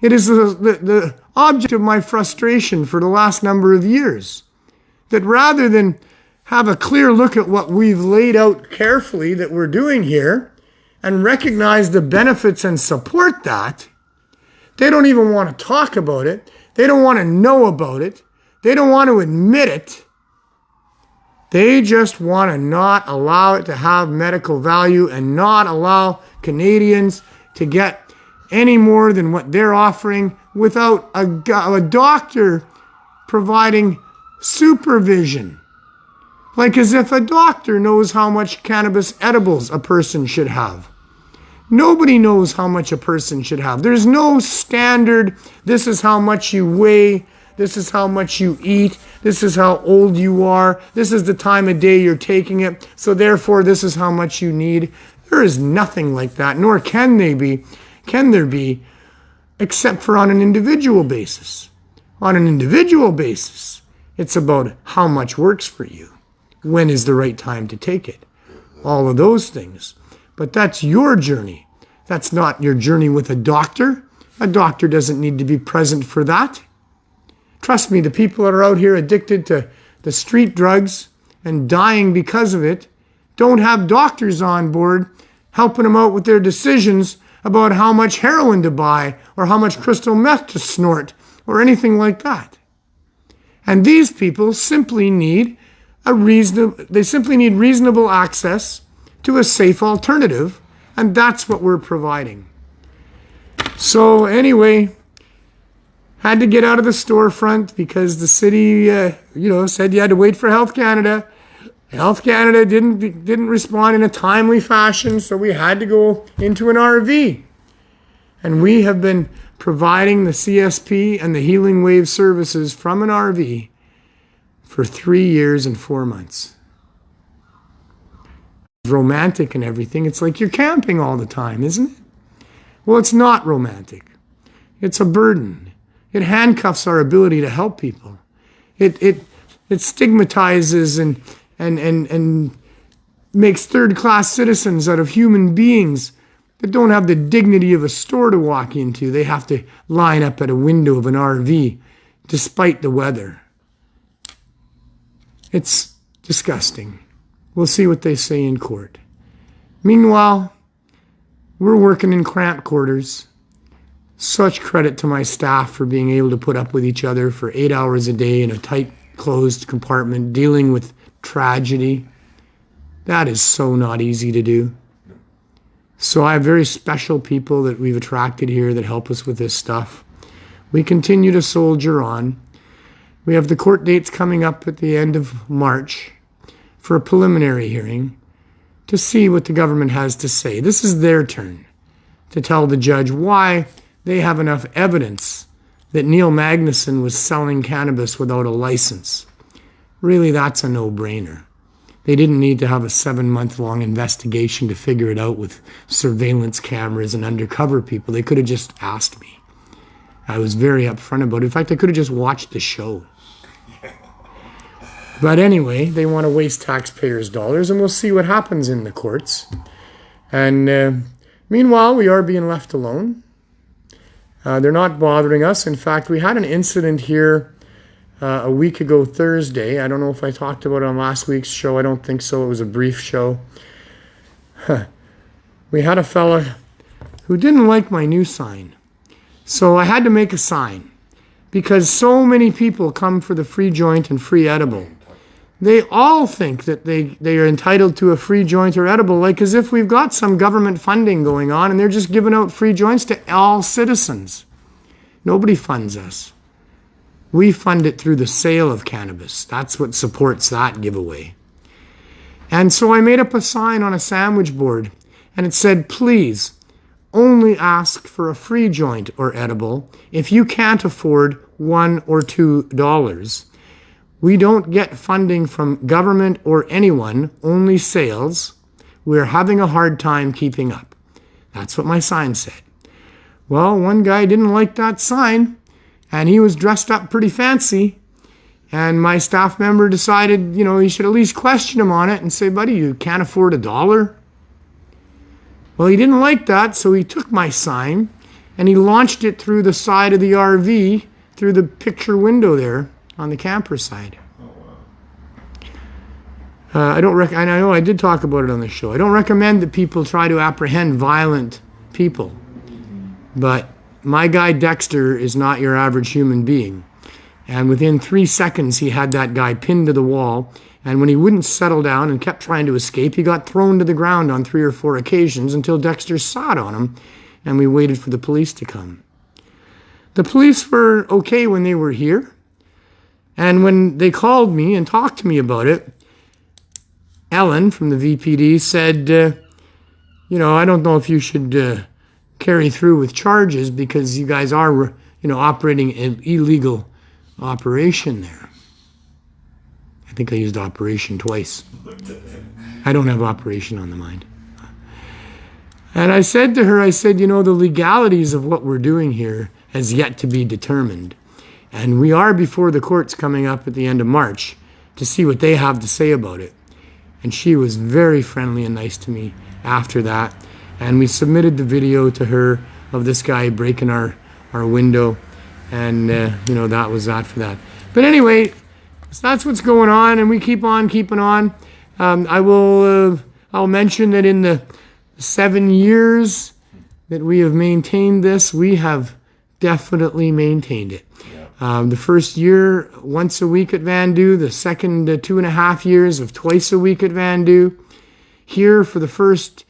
It is the object of my frustration for the last number of years. That rather than have a clear look at what we've laid out carefully that we're doing here and recognize the benefits and support that, they don't even want to talk about it. They don't want to know about it. They don't want to admit it. They just want to not allow it to have medical value and not allow Canadians to get any more than what they're offering without a doctor providing supervision. Like as if a doctor knows how much cannabis edibles a person should have. Nobody knows how much a person should have. There's no standard, this is how much you weigh, this is how much you eat, this is how old you are, this is the time of day you're taking it, so therefore this is how much you need. There is nothing like that, nor can there be, except for on an individual basis. On an individual basis, it's about how much works for you. When is the right time to take it? All of those things. But that's your journey. That's not your journey with a doctor. A doctor doesn't need to be present for that. Trust me, the people that are out here addicted to the street drugs and dying because of it don't have doctors on board helping them out with their decisions about how much heroin to buy or how much crystal meth to snort or anything like that. And these people simply need reasonable access to a safe alternative, and that's what we're providing. So anyway, had to get out of the storefront because the city, said you had to wait for Health Canada. Health Canada didn't respond in a timely fashion, so we had to go into an RV. And we have been providing the CSP and the Healing Wave services from an RV for 3 years and 4 months. It's romantic and everything. It's like you're camping all the time, isn't it? Well, it's not romantic. It's a burden. It handcuffs our ability to help people. It stigmatizes and makes third-class citizens out of human beings that don't have the dignity of a store to walk into. They have to line up at a window of an RV despite the weather. It's disgusting. We'll see what they say in court. Meanwhile, we're working in cramped quarters. Such credit to my staff for being able to put up with each other for 8 hours a day in a tight, closed compartment, dealing with tragedy. That is so not easy to do. So I have very special people that we've attracted here that help us with this stuff. We continue to soldier on. We have the court dates coming up at the end of March for a preliminary hearing to see what the government has to say. This is their turn to tell the judge why they have enough evidence that Neil Magnuson was selling cannabis without a license. Really, that's a no-brainer. They didn't need to have a 7-month-long investigation to figure it out with surveillance cameras and undercover people. They could have just asked me. I was very upfront about it. In fact, I could have just watched the show. But anyway, they want to waste taxpayers' dollars, and we'll see what happens in the courts. And meanwhile, we are being left alone. They're not bothering us. In fact, we had an incident here a week ago Thursday. I don't know if I talked about it on last week's show. I don't think so. It was a brief show. We had a fella who didn't like my new sign. So I had to make a sign because so many people come for the free joint and free edible. They all think that they are entitled to a free joint or edible, like as if we've got some government funding going on and they're just giving out free joints to all citizens. Nobody funds us. We fund it through the sale of cannabis. That's what supports that giveaway. And so I made up a sign on a sandwich board, and it said, please, only ask for a free joint or edible if you can't afford $1 or $2. We don't get funding from government or anyone, only sales. We're having a hard time keeping up. That's what my sign said. Well, one guy didn't like that sign, and he was dressed up pretty fancy. And my staff member decided, he should at least question him on it and say, buddy, you can't afford $1. Well, he didn't like that, so he took my sign and he launched it through the side of the RV, through the picture window there on the camper side. I know I did talk about it on the show. I don't recommend that people try to apprehend violent people. But my guy Dexter is not your average human being. And within 3 seconds, he had that guy pinned to the wall. And when he wouldn't settle down and kept trying to escape, he got thrown to the ground on 3 or 4 occasions until Dexter sat on him, and we waited for the police to come. The police were okay when they were here. And when they called me and talked to me about it, Ellen from the VPD said, I don't know if you should carry through with charges because you guys are, operating an illegal operation there. I think I used operation twice. I don't have operation on the mind. And I said to her, the legalities of what we're doing here has yet to be determined. And we are before the courts coming up at the end of March to see what they have to say about it. And she was very friendly and nice to me after that. And we submitted the video to her of this guy breaking our window. And, you know, that was that for that. But anyway, so that's what's going on, and we keep on keeping on. I'll mention that in the 7 years that we have maintained this, we have definitely maintained it. The first year, once a week at Vandu. The second 2.5 years of twice a week at Vandu. Here for the first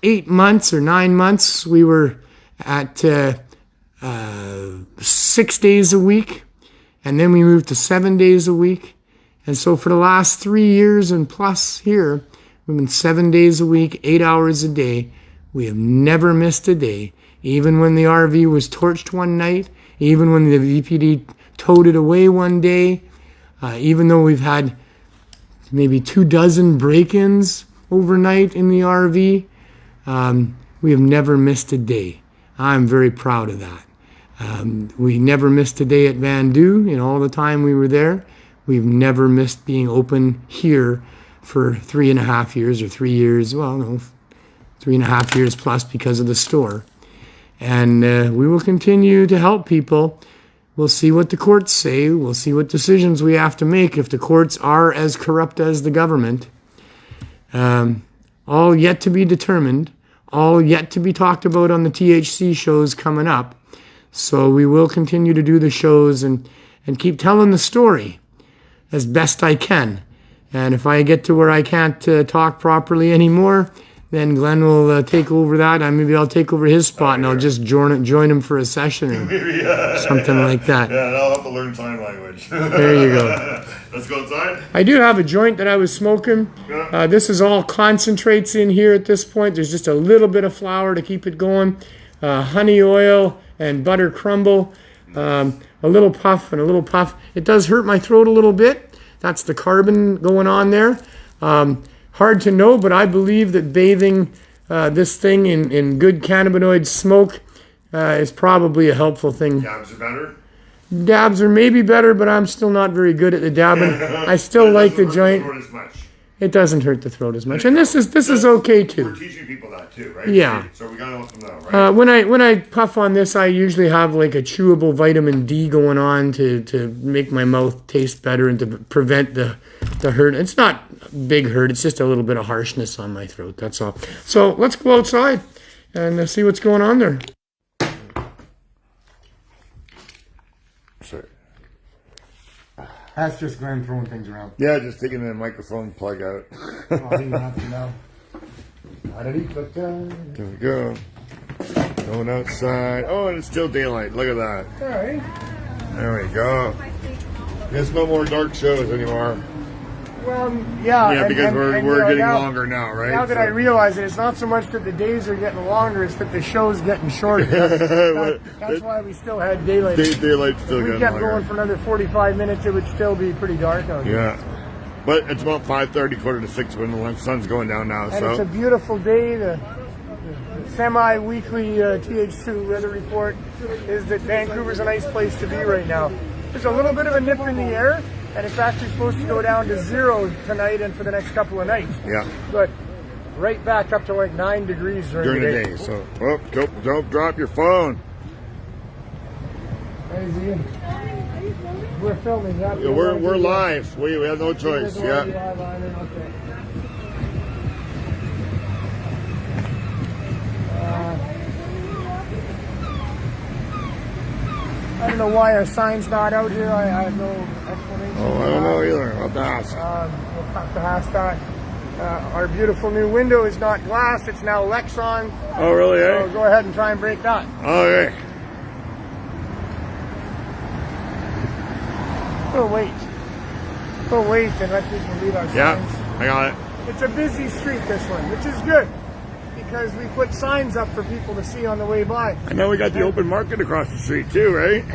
8 months or 9 months, we were at 6 days a week, and then we moved to 7 days a week. And so for the last 3 years and plus here, we've been 7 days a week, 8 hours a day. We have never missed a day, even when the RV was torched one night, even when the VPD towed it away one day, even though we've had maybe 24 break-ins overnight in the RV, we have never missed a day. I'm very proud of that. We never missed a day at Vandu in all the time we were there. We've never missed being open here for 3.5 years or 3 years. Well, no, 3.5 years plus because of the store. And we will continue to help people. We'll see what the courts say. We'll see what decisions we have to make if the courts are as corrupt as the government. All yet to be determined. All yet to be talked about on the THC shows coming up. So we will continue to do the shows and keep telling the story as best I can. And if I get to where I can't talk properly anymore, then Glenn will take over that. Maybe I'll take over his spot and I'll just join him for a session or something like that. Yeah, and I'll have to learn sign language. There you go. Let's go inside. I do have a joint that I was smoking. Yeah. This is all concentrates in here at this point. There's just a little bit of flour to keep it going. Honey oil and butter crumble. A little puff and a little puff. It does hurt my throat a little bit. That's the carbon going on there. Hard to know, but I believe that bathing this thing in good cannabinoid smoke is probably a helpful thing. Dabs are better? Dabs are maybe better, but I'm still not very good at the dabbing. I still like the joint. It doesn't hurt the throat as much, and this is okay too. We're teaching people that too, right? Yeah. So we gotta let them know, right? When I puff on this, I usually have like a chewable vitamin D going on to make my mouth taste better and to prevent the hurt. It's not big hurt. It's just a little bit of harshness on my throat. That's all. So let's go outside and see what's going on there. Sorry. That's just Glenn throwing things around. Yeah, just taking the microphone plug out. Oh, I didn't have to know. There we go. Going outside. Oh, and it's still daylight. Look at that. All right. There we go. There's no more dark shows anymore. Well, yeah. Yeah, because we're getting longer now, right? Now that I realize it, it's not so much that the days are getting longer, it's that the show's getting shorter. That's why we still had daylight. Daylight's still getting longer. If we kept going for another 45 minutes, it would still be pretty dark out here. Yeah. But it's about 5:30, 5:45 when the sun's going down now. And it's a beautiful day. The semi-weekly TH2 weather report is that Vancouver's a nice place to be right now. There's a little bit of a nip in the air, and it's actually supposed to go down to 0 tonight and for the next couple of nights. Yeah. But right back up to like 9 degrees during the day. So, don't drop your phone. We're filming. Yeah, we're live. We have no choice. Yeah. I don't know why our sign's not out here. I have no explanation. Oh, I don't know either. I'll have to ask. We'll have to ask that. Our beautiful new window is not glass, it's now Lexon. Oh, really, eh? So go ahead and try and break that. Okay. We'll wait and let people read our signs. Yeah, I got it. It's a busy street, this one, which is good, because we put signs up for people to see on the way by. I know we got the open market across the street too, right?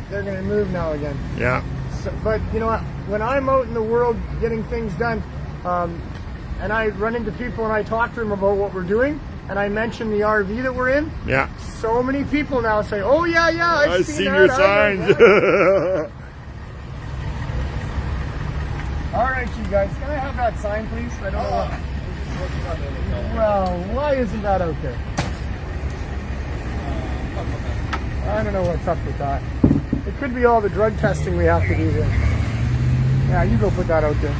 They're going to move now again. Yeah. So, but you know what? When I'm out in the world getting things done, and I run into people and I talk to them about what we're doing, and I mention the RV that we're in, yeah. So many people now say, "Oh yeah, I've seen your signs." All right, you guys, can I have that sign, please? I don't know. Well, why isn't that out there? I don't know what's up with that. It could be all the drug testing we have to do here. Yeah, you go put that out there.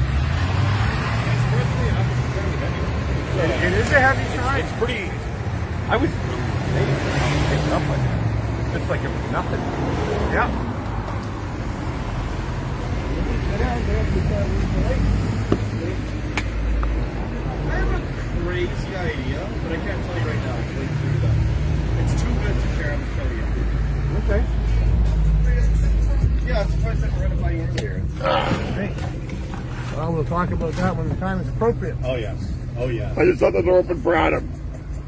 It is a heavy sign. It's pretty. I would maybe pick it up like that. It's like it was nothing. Yeah. I have a crazy idea, but I can't tell you right now. It's too good to share on the show yet. Okay. Yeah, I'm surprised I ran it by you earlier. Great. Well, we'll talk about that when the time is appropriate. Oh yes. Oh yeah. I just saw the door open for Adam.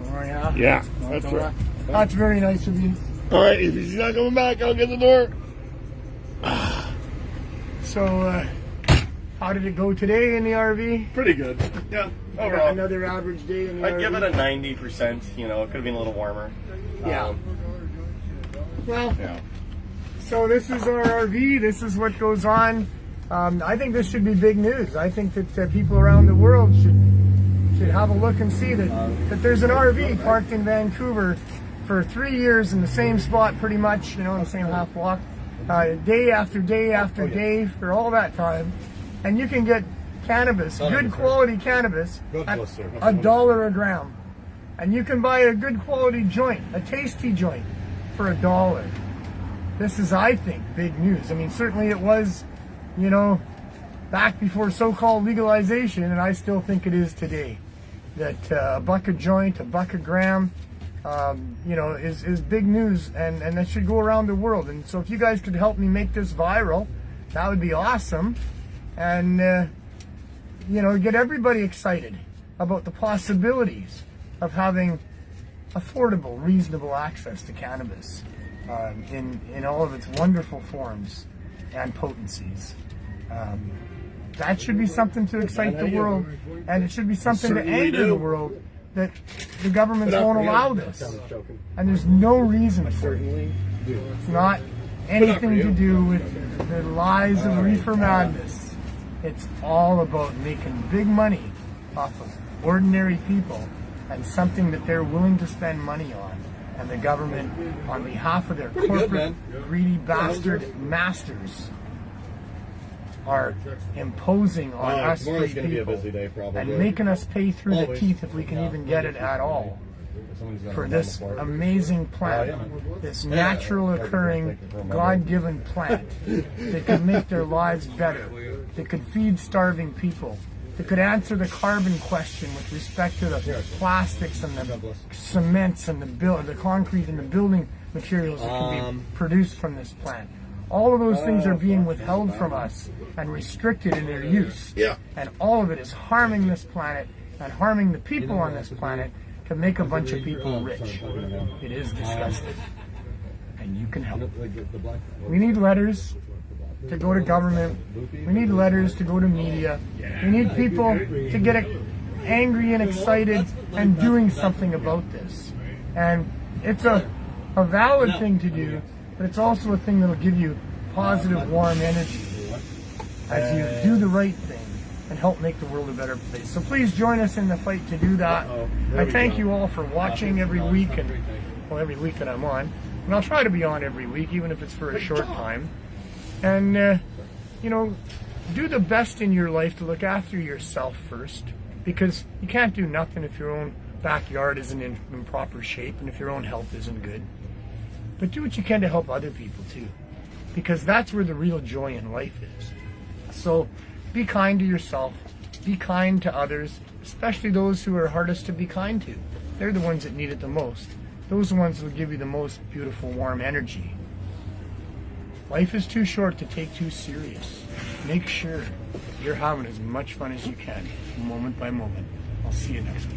Oh, yeah? Yeah, that's right. That's very nice of you. All right, if he's not coming back, I'll get the door. So, how did it go today in the RV? Pretty good. Yeah. Yeah, Overall, another average day in the RV. I'd give it a 90%. You know, it could have been a little warmer. Yeah. Well, Yeah. so this is our RV. This is what goes on. I think this should be big news. I think that people around the world should have a look and see that there's an RV parked in Vancouver for 3 years in the same spot, pretty much, in the same half block, day after day after day for all that time, and you can get cannabis, good quality cannabis, at $1 a gram, and you can buy a good quality joint, a tasty joint, for $1. This is, I think, big news. I mean, certainly it was, back before so-called legalization, and I still think it is today. That a buck a joint, a buck a gram, is big news, and that should go around the world. And so if you guys could help me make this viral, that would be awesome. And, get everybody excited about the possibilities of having affordable, reasonable access to cannabis in all of its wonderful forms and potencies. That should be something to excite the world, and it should be something to anger the world that the governments won't allow this. And there's no reason for it. It's not anything to do with the lies of reefer madness. It's all about making big money off of ordinary people and something that they're willing to spend money on. And the government, on behalf of their corporate, greedy bastard masters, are imposing on us free people and making us pay through the teeth if we can even get it at all for this amazing plant, this natural occurring, God-given plant that could make their lives better, that could feed starving people, that could answer the carbon question with respect to the plastics and the cements and the concrete and the building materials that can be produced from this plant. All of those things are being withheld from us and restricted in their use. Yeah. And all of it is harming this planet and harming the people on this planet to make a bunch of people rich. It is disgusting. And you can help. We need letters to go to government. We need letters to go to media. We need people to get angry and excited and doing something about this. And it's a valid thing to do, but it's also a thing that'll give you positive, warm energy as you do the right thing and help make the world a better place. So please join us in the fight to do that. I thank you all for watching every week, and every week that I'm on. And I'll try to be on every week, even if it's for a short time. And, do the best in your life to look after yourself first, because you can't do nothing if your own backyard isn't in proper shape and if your own health isn't good. But do what you can to help other people too, because that's where the real joy in life is. So be kind to yourself, be kind to others, especially those who are hardest to be kind to. They're the ones that need it the most. Those are the ones that will give you the most beautiful, warm energy. Life is too short to take too serious. Make sure you're having as much fun as you can, moment by moment. I'll see you next week.